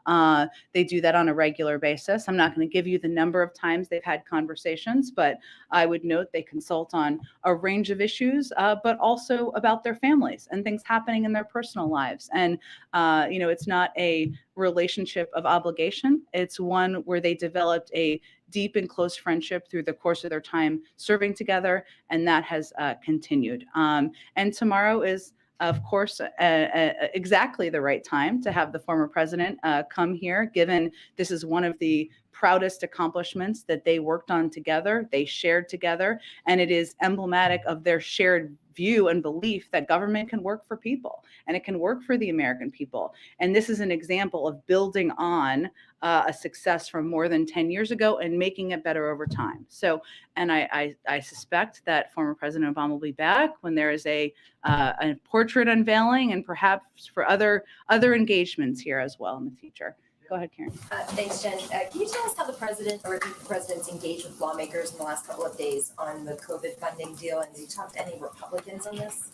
They do that on a regular basis. I'm not going to give you the number of times they've had conversations, but I would note they consult on a range of issues, but also about their families and things happening in their personal lives. And, it's not a relationship of obligation. It's one where they developed a deep and close friendship through the course of their time serving together, and that has continued. And tomorrow is, of course, exactly the right time to have the former president come here, given this is one of the proudest accomplishments that they worked on together, they shared together, and it is emblematic of their shared view and belief that government can work for people and it can work for the American people. And this is an example of building on a success from more than 10 years ago and making it better over time. So, and I suspect that former President Obama will be back when there is a portrait unveiling and perhaps for other engagements here as well in the future. Go ahead, Karen. Thanks, Jen. Can you tell us how the president or the president's engaged with lawmakers in the last couple of days on the COVID funding deal? And have you talked to any Republicans on this?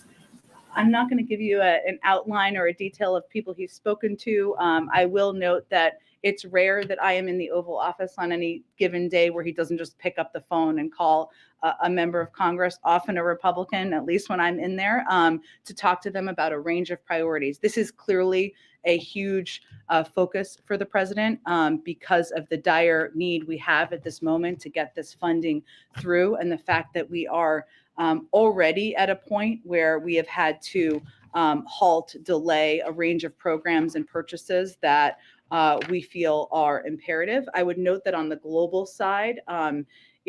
I'm not going to give you an outline or a detail of people he's spoken to. I will note that it's rare that I am in the Oval Office on any given day where he doesn't just pick up the phone and call a member of Congress, often a Republican, at least when I'm in there, to talk to them about a range of priorities. This is clearly a huge focus for the president because of the dire need we have at this moment to get this funding through, and the fact that we are already at a point where we have had to halt, delay a range of programs and purchases that we feel are imperative. I would note that on the global side,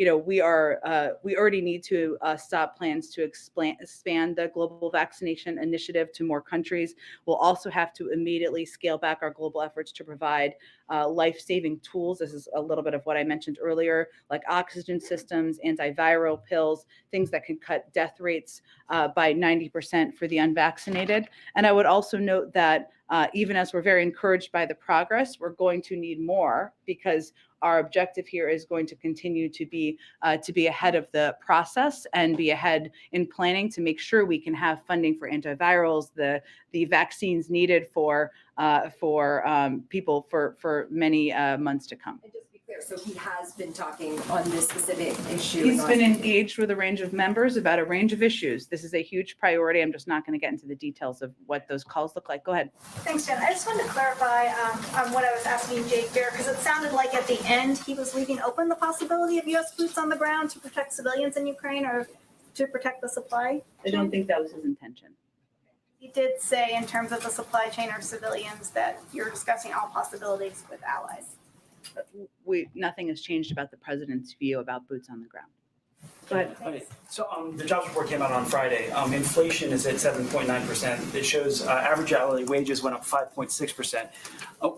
we already need to stop plans to expand the global vaccination initiative to more countries. We'll also have to immediately scale back our global efforts to provide life-saving tools. This is a little bit of what I mentioned earlier, like oxygen systems, antiviral pills, things that can cut death rates by 90% for the unvaccinated. And I would also note that even as we're very encouraged by the progress, we're going to need more, because our objective here is going to continue to be ahead of the process and be ahead in planning to make sure we can have funding for antivirals, the vaccines needed for people for many months to come. And just to be clear, so he has been talking on this specific issue. He's been engaged with a range of members about a range of issues. This is a huge priority. I'm just not going to get into the details of what those calls look like. Go ahead. Thanks, Jen. I just wanted to clarify on what I was asking Jake there, because it sounded like at the end he was leaving open the possibility of U.S. boots on the ground to protect civilians in Ukraine or to protect the supply. I don't think that was his intention. He did say in terms of the supply chain or civilians that you're discussing all possibilities with allies. Nothing has changed about the president's view about boots on the ground. Go ahead. Okay. So the jobs report came out on Friday. Inflation is at 7.9%. It shows average hourly wages went up 5.6%.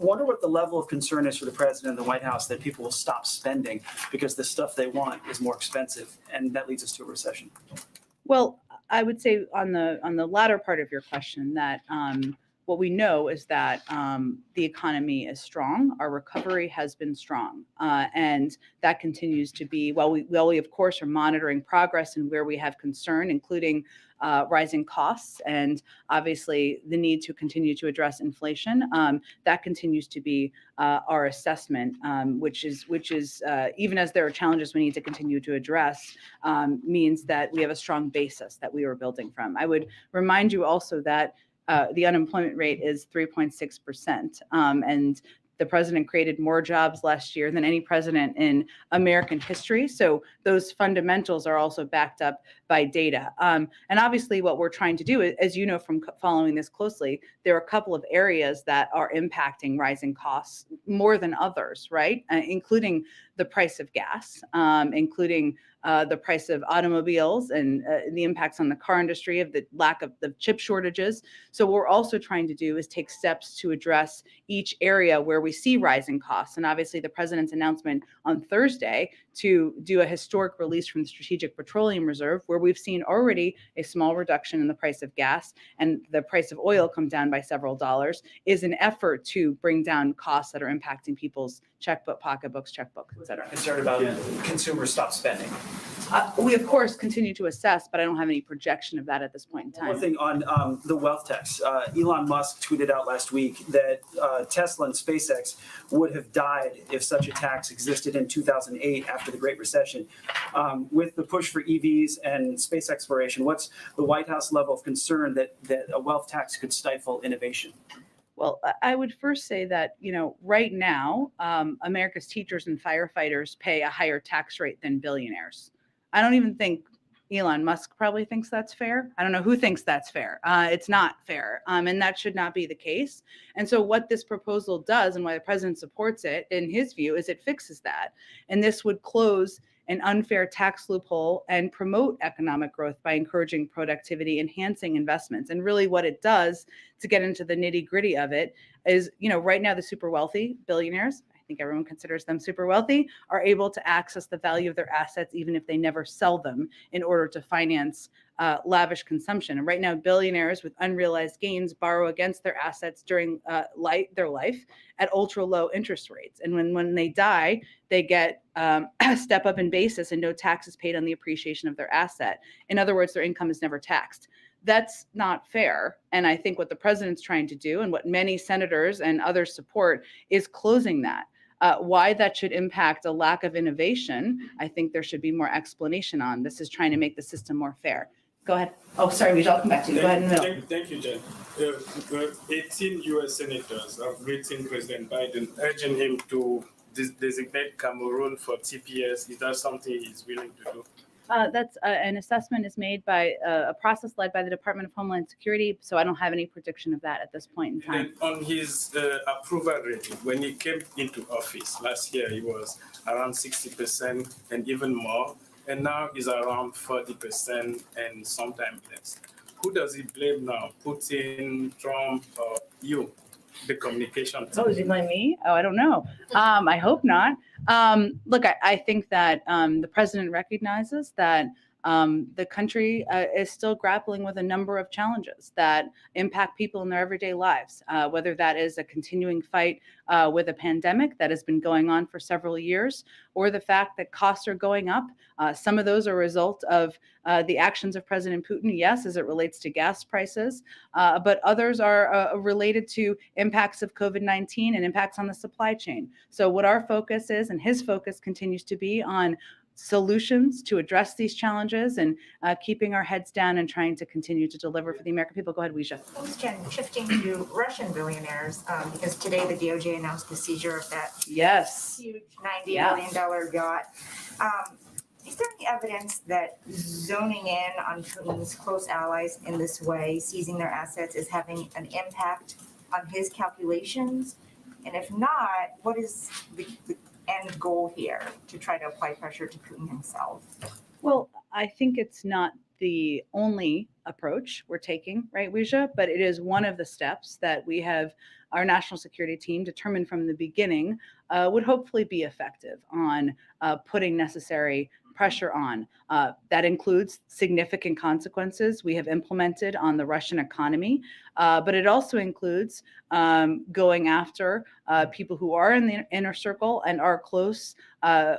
Wonder what the level of concern is for the president and the White House that people will stop spending because the stuff they want is more expensive, and that leads us to a recession. Well, I would say on the latter part of your question that what we know is that the economy is strong. Our recovery has been strong, and that continues to be. While we of course are monitoring progress and where we have concern, including rising costs and obviously the need to continue to address inflation. That continues to be our assessment, which is even as there are challenges we need to continue to address, means that we have a strong basis that we are building from. I would remind you also that the unemployment rate is 3.6%, and the president created more jobs last year than any president in American history. So those fundamentals are also backed up by data. And obviously what we're trying to do, as you know from following this closely, there are a couple of areas that are impacting rising costs more than others, right? Including the price of gas, including the price of automobiles and the impacts on the car industry of the lack of the chip shortages. So what we're also trying to do is take steps to address each area where we see rising costs. And obviously the president's announcement on Thursday to do a historic release from the Strategic Petroleum Reserve, where we've seen already a small reduction in the price of gas and the price of oil come down by several dollars, is an effort to bring down costs that are impacting people's pocketbooks, checkbooks, et cetera. Concerned about consumers stop spending. We of course continue to assess, but I don't have any projection of that at this point in time. One thing on the wealth tax. Elon Musk tweeted out last week that Tesla and SpaceX would have died if such a tax existed in 2008 after the Great Recession. With the push for EVs and space exploration, what's the White House level of concern that a wealth tax could stifle innovation? Well, I would first say that, right now, America's teachers and firefighters pay a higher tax rate than billionaires. I don't even think Elon Musk probably thinks that's fair. I don't know who thinks that's fair. It's not fair. And that should not be the case. And so what this proposal does and why the president supports it, in his view, is it fixes that. And this would close an unfair tax loophole and promote economic growth by encouraging productivity, enhancing investments. And really what it does, to get into the nitty gritty of it, is, right now the super wealthy billionaires, I think everyone considers them super wealthy, are able to access the value of their assets even if they never sell them in order to finance lavish consumption. And right now, billionaires with unrealized gains borrow against their assets during their life at ultra low interest rates. And when they die, they get a step up in basis and no taxes paid on the appreciation of their asset. In other words, their income is never taxed. That's not fair. And I think what the president's trying to do, and what many senators and others support, is closing that. Why that should impact a lack of innovation, I think there should be more explanation on. This is trying to make the system more fair. Go ahead. Oh, sorry, we shall come back to you. Go ahead in the middle. Thank you, Jen. 18 U.S. senators have written President Biden urging him to designate Cameroon for TPS. Is that something he's willing to do? That's an assessment is made by a process led by the Department of Homeland Security. So I don't have any prediction of that at this point in time. And on his approval rating, when he came into office last year, he was around 60% and even more. And now he's around 40% and sometimes less. Who does he blame now? Putin, Trump, or you? The communication. Oh, does he blame me? Oh, I don't know. I hope not. Look, I think that the president recognizes that the country is still grappling with a number of challenges that impact people in their everyday lives, whether that is a continuing fight with a pandemic that has been going on for several years, or the fact that costs are going up. Some of those are a result of the actions of President Putin, yes, as it relates to gas prices, but others are related to impacts of COVID-19 and impacts on the supply chain. So what our focus is, and his focus continues to be on solutions to address these challenges and keeping our heads down and trying to continue to deliver for the American people. Go ahead, Weijia. Thanks, Jen. Shifting to Russian billionaires, because today the DOJ announced the seizure of that huge $90 billion yacht. Is there any evidence that zoning in on Putin's close allies in this way, seizing their assets, is having an impact on his calculations? And if not, what is the end goal here to try to apply pressure to Putin himself? Well, I think it's not the only approach we're taking, right, Weijia? But it is one of the steps that we have our national security team determined from the beginning would hopefully be effective on putting necessary pressure on. That includes significant consequences we have implemented on the Russian economy, but it also includes going after people who are in the inner circle and are close,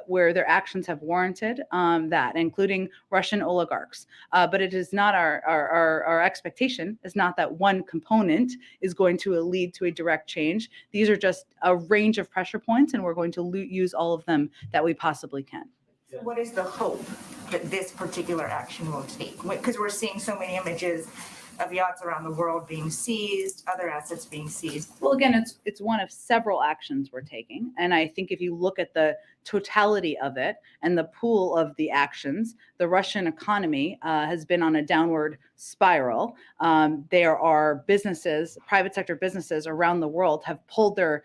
where their actions have warranted that, including Russian oligarchs. But it is not our expectation is not that one component is going to lead to a direct change. These are just a range of pressure points, and we're going to use all of them that we possibly can. So what is the hope that this particular action will take? Because we're seeing so many images of yachts around the world being seized, other assets being seized. Well, again, it's one of several actions we're taking. And I think if you look at the totality of it and the pool of the actions, the Russian economy has been on a downward spiral. There are businesses, private sector businesses around the world have pulled their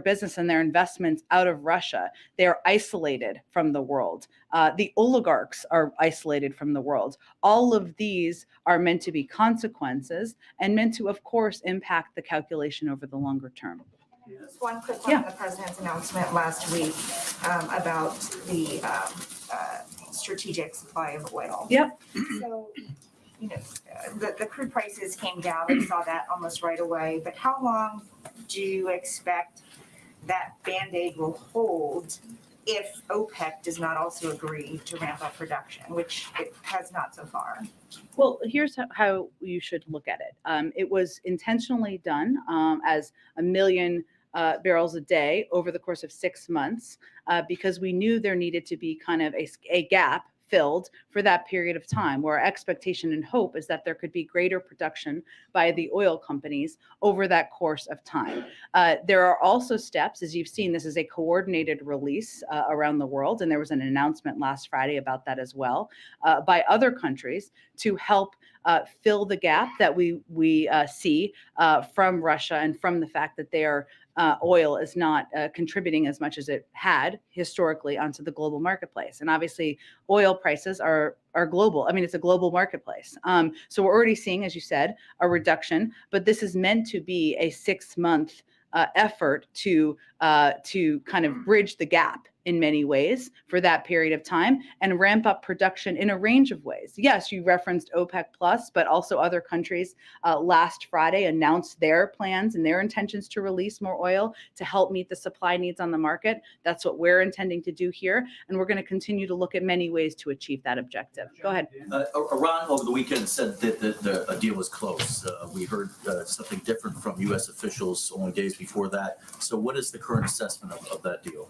business and their investments out of Russia. They are isolated from the world. The oligarchs are isolated from the world. All of these are meant to be consequences and meant to, of course, impact the calculation over the longer term. Just one quick one on the president's announcement last week about the strategic supply of oil. Yep. So, the crude prices came down. We saw that almost right away. But how long do you expect that Band-Aid will hold if OPEC does not also agree to ramp up production, which it has not so far? Well, here's how you should look at it. It was intentionally done as 1 million barrels a day over the course of 6 months because we knew there needed to be kind of a gap filled for that period of time, where our expectation and hope is that there could be greater production by the oil companies over that course of time. There are also steps, as you've seen, this is a coordinated release around the world, and there was an announcement last Friday about that as well, by other countries to help fill the gap that we see from Russia and from the fact that their oil is not contributing as much as it had historically onto the global marketplace. And obviously, oil prices are global. I mean, it's a global marketplace. So we're already seeing, as you said, a reduction, but this is meant to be a 6-month effort to kind of bridge the gap in many ways for that period of time and ramp up production in a range of ways. Yes, you referenced OPEC Plus, but also other countries last Friday announced their plans and their intentions to release more oil to help meet the supply needs on the market. That's what we're intending to do here. And we're going to continue to look at many ways to achieve that objective. Go ahead. Iran over the weekend said that a deal was close. We heard something different from U.S. officials only days before that. So what is the current assessment of that deal?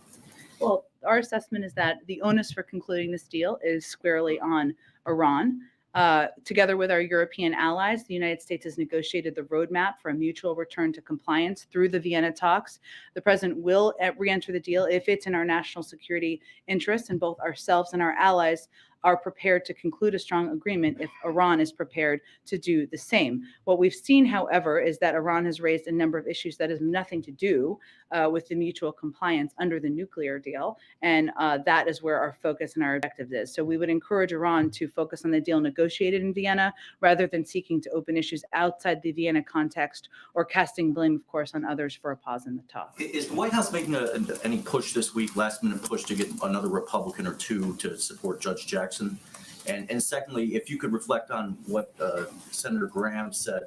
Well, our assessment is that the onus for concluding this deal is squarely on Iran. Together with our European allies, the United States has negotiated the roadmap for a mutual return to compliance through the Vienna talks. The president will re-enter the deal if it's in our national security interests, and both ourselves and our allies are prepared to conclude a strong agreement if Iran is prepared to do the same. What we've seen, however, is that Iran has raised a number of issues that has nothing to do with the mutual compliance under the nuclear deal, and that is where our focus and our objective is. So we would encourage Iran to focus on the deal negotiated in Vienna rather than seeking to open issues outside the Vienna context or casting blame, of course, on others for a pause in the talks. Is the White House making any push this week, last-minute push to get another Republican or two to support Judge Jackson? And secondly, if you could reflect on what Senator Graham said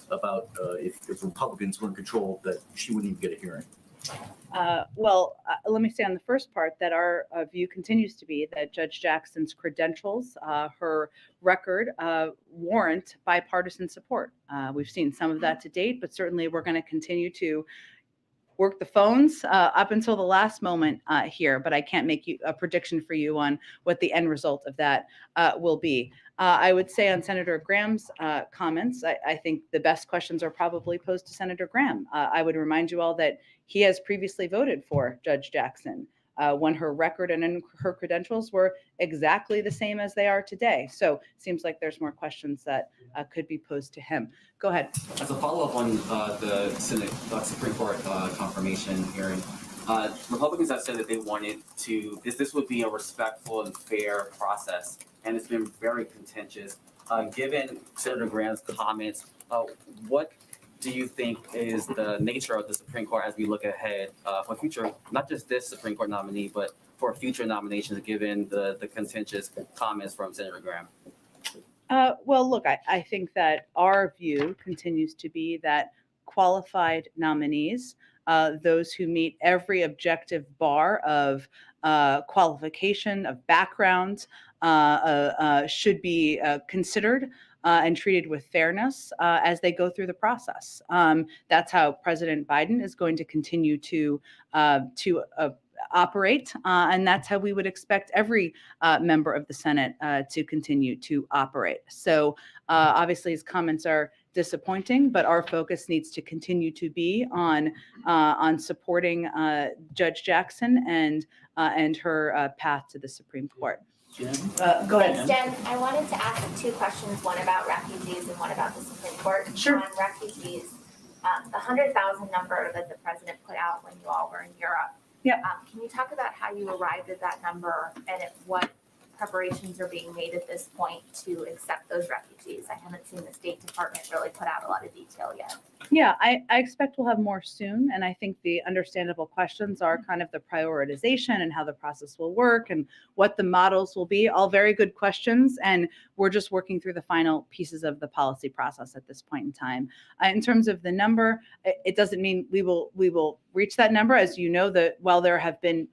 about if Republicans were in control, that she wouldn't even get a hearing. Let me say on the first part that our view continues to be that Judge Jackson's credentials, her record, warrant bipartisan support. We've seen some of that to date, but certainly we're going to continue to work the phones up until the last moment here, but I can't make a prediction for you on what the end result of that will be. I would say on Senator Graham's comments, I think the best questions are probably posed to Senator Graham. I would remind you all that he has previously voted for Judge Jackson when her record and her credentials were exactly the same as they are today. So it seems like there's more questions that could be posed to him. Go ahead. As a follow-up on the Supreme Court confirmation hearing, Republicans have said that they wanted to, this would be a respectful and fair process, and it's been very contentious. Given Senator Graham's comments, what do you think is the nature of the Supreme Court as we look ahead for future, not just this Supreme Court nominee, but for future nominations, given the contentious comments from Senator Graham? Look, I think that our view continues to be that qualified nominees, those who meet every objective bar of qualification, of background, should be considered and treated with fairness as they go through the process. That's how President Biden is going to continue to operate, and that's how we would expect every member of the Senate to continue to operate. So obviously his comments are disappointing, but our focus needs to continue to be on supporting Judge Jackson and her path to the Supreme Court. Go ahead. Jen, I wanted to ask 2 questions, one about refugees and one about the Supreme Court. Sure. On refugees, the 100,000 number that the president put out when you all were in Europe. Yeah. Can you talk about how you arrived at that number and what preparations are being made at this point to accept those refugees? I haven't seen the State Department really put out a lot of detail yet. Yeah, I expect we'll have more soon. And I think the understandable questions are kind of the prioritization and how the process will work and what the models will be. All very good questions. And we're just working through the final pieces of the policy process at this point in time. In terms of the number, it doesn't mean we will reach that number. As you know, that while there have been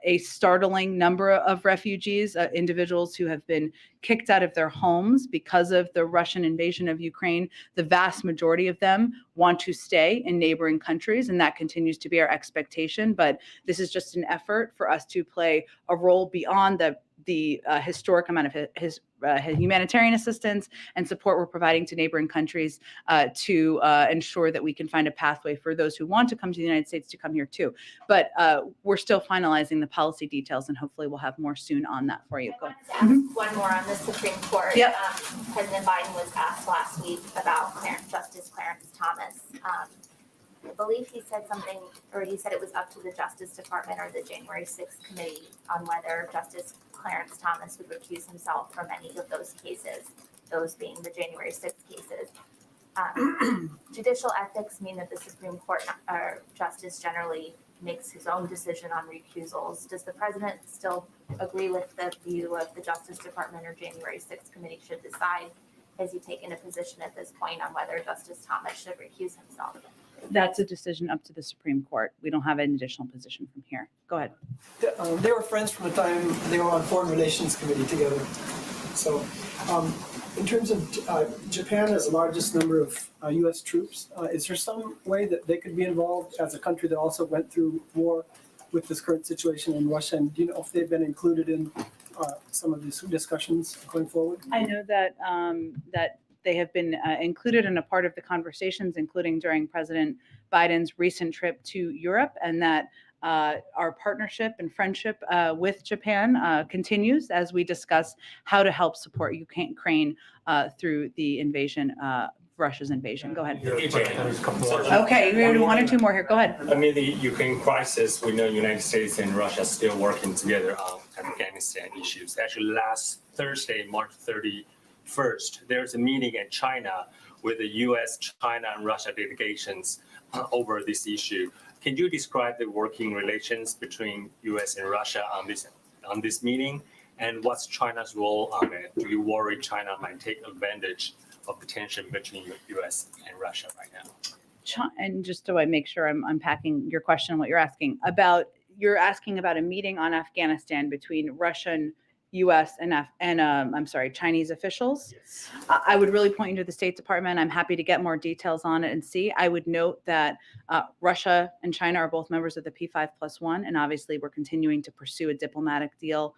a startling number of refugees, individuals who have been kicked out of their homes because of the Russian invasion of Ukraine. The vast majority of them want to stay in neighboring countries, and that continues to be our expectation. But this is just an effort for us to play a role beyond the the historic amount of his humanitarian assistance and support we're providing to neighboring countries to ensure that we can find a pathway for those who want to come to the United States to come here too. But we're still finalizing the policy details, and hopefully we'll have more soon on that for you. Go ahead. One more on the Supreme Court. Yep. President Biden was asked last week about Justice Clarence Thomas. I believe he said something, or he said it was up to the Justice Department or the January 6th committee on whether Justice Clarence Thomas would recuse himself from any of those cases, those being the January 6th cases. Judicial ethics mean that the Supreme Court justice generally makes his own decision on recusals. Does the president still agree with the view of the Justice Department or January 6th committee should decide? Has he taken a position at this point on whether Justice Thomas should recuse himself? That's a decision up to the Supreme Court. We don't have an additional position from here. Go ahead. They were friends from the time they were on Foreign Relations Committee together. So in terms of Japan has the largest number of U.S. troops, is there some way that they could be involved as a country that also went through war with this current situation in Russia? And do you know if they've been included in some of these discussions going forward? I know that that they have been included in a part of the conversations, including during President Biden's recent trip to Europe, and that our partnership and friendship with Japan continues as we discuss how to help support Ukraine through the invasion, Russia's invasion. Go ahead. Okay, we have one or two more here. Go ahead. Amid the Ukraine crisis, we know United States and Russia are still working together on Afghanistan issues. Actually, last Thursday, March 31st, there's a meeting in China with the U.S., China, and Russia delegations over this issue. Can you describe the working relations between U.S. and Russia on this meeting, and what's China's role on it? Do you worry China might take advantage of the tension between the U.S. and Russia right now? And just so I make sure I'm unpacking your question and what you're asking about, a meeting on Afghanistan between Russian, U.S. and Chinese officials. Yes. I would really point you to the State Department. I'm happy to get more details on it and see. I would note that Russia and China are both members of the P5+1, and obviously we're continuing to pursue a diplomatic deal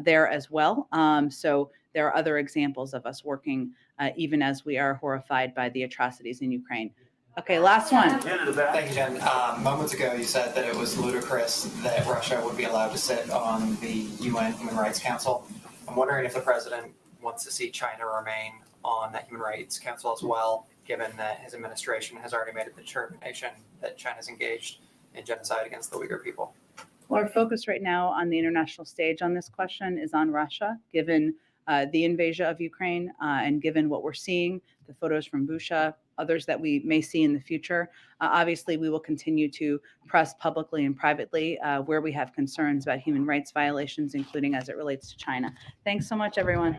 there as well. So there are other examples of us working even as we are horrified by the atrocities in Ukraine. Okay, last one. Thank you, Jen. Moments ago, you said that it was ludicrous that Russia would be allowed to sit on the UN Human Rights Council. I'm wondering if the president wants to see China remain on that Human Rights Council as well, given that his administration has already made a determination that China's engaged in genocide against the Uyghur people. Well, our focus right now on the international stage on this question is on Russia, given the invasion of Ukraine and given what we're seeing, the photos from Bucha, others that we may see in the future. Obviously, we will continue to press publicly and privately where we have concerns about human rights violations, including as it relates to China. Thanks so much, everyone.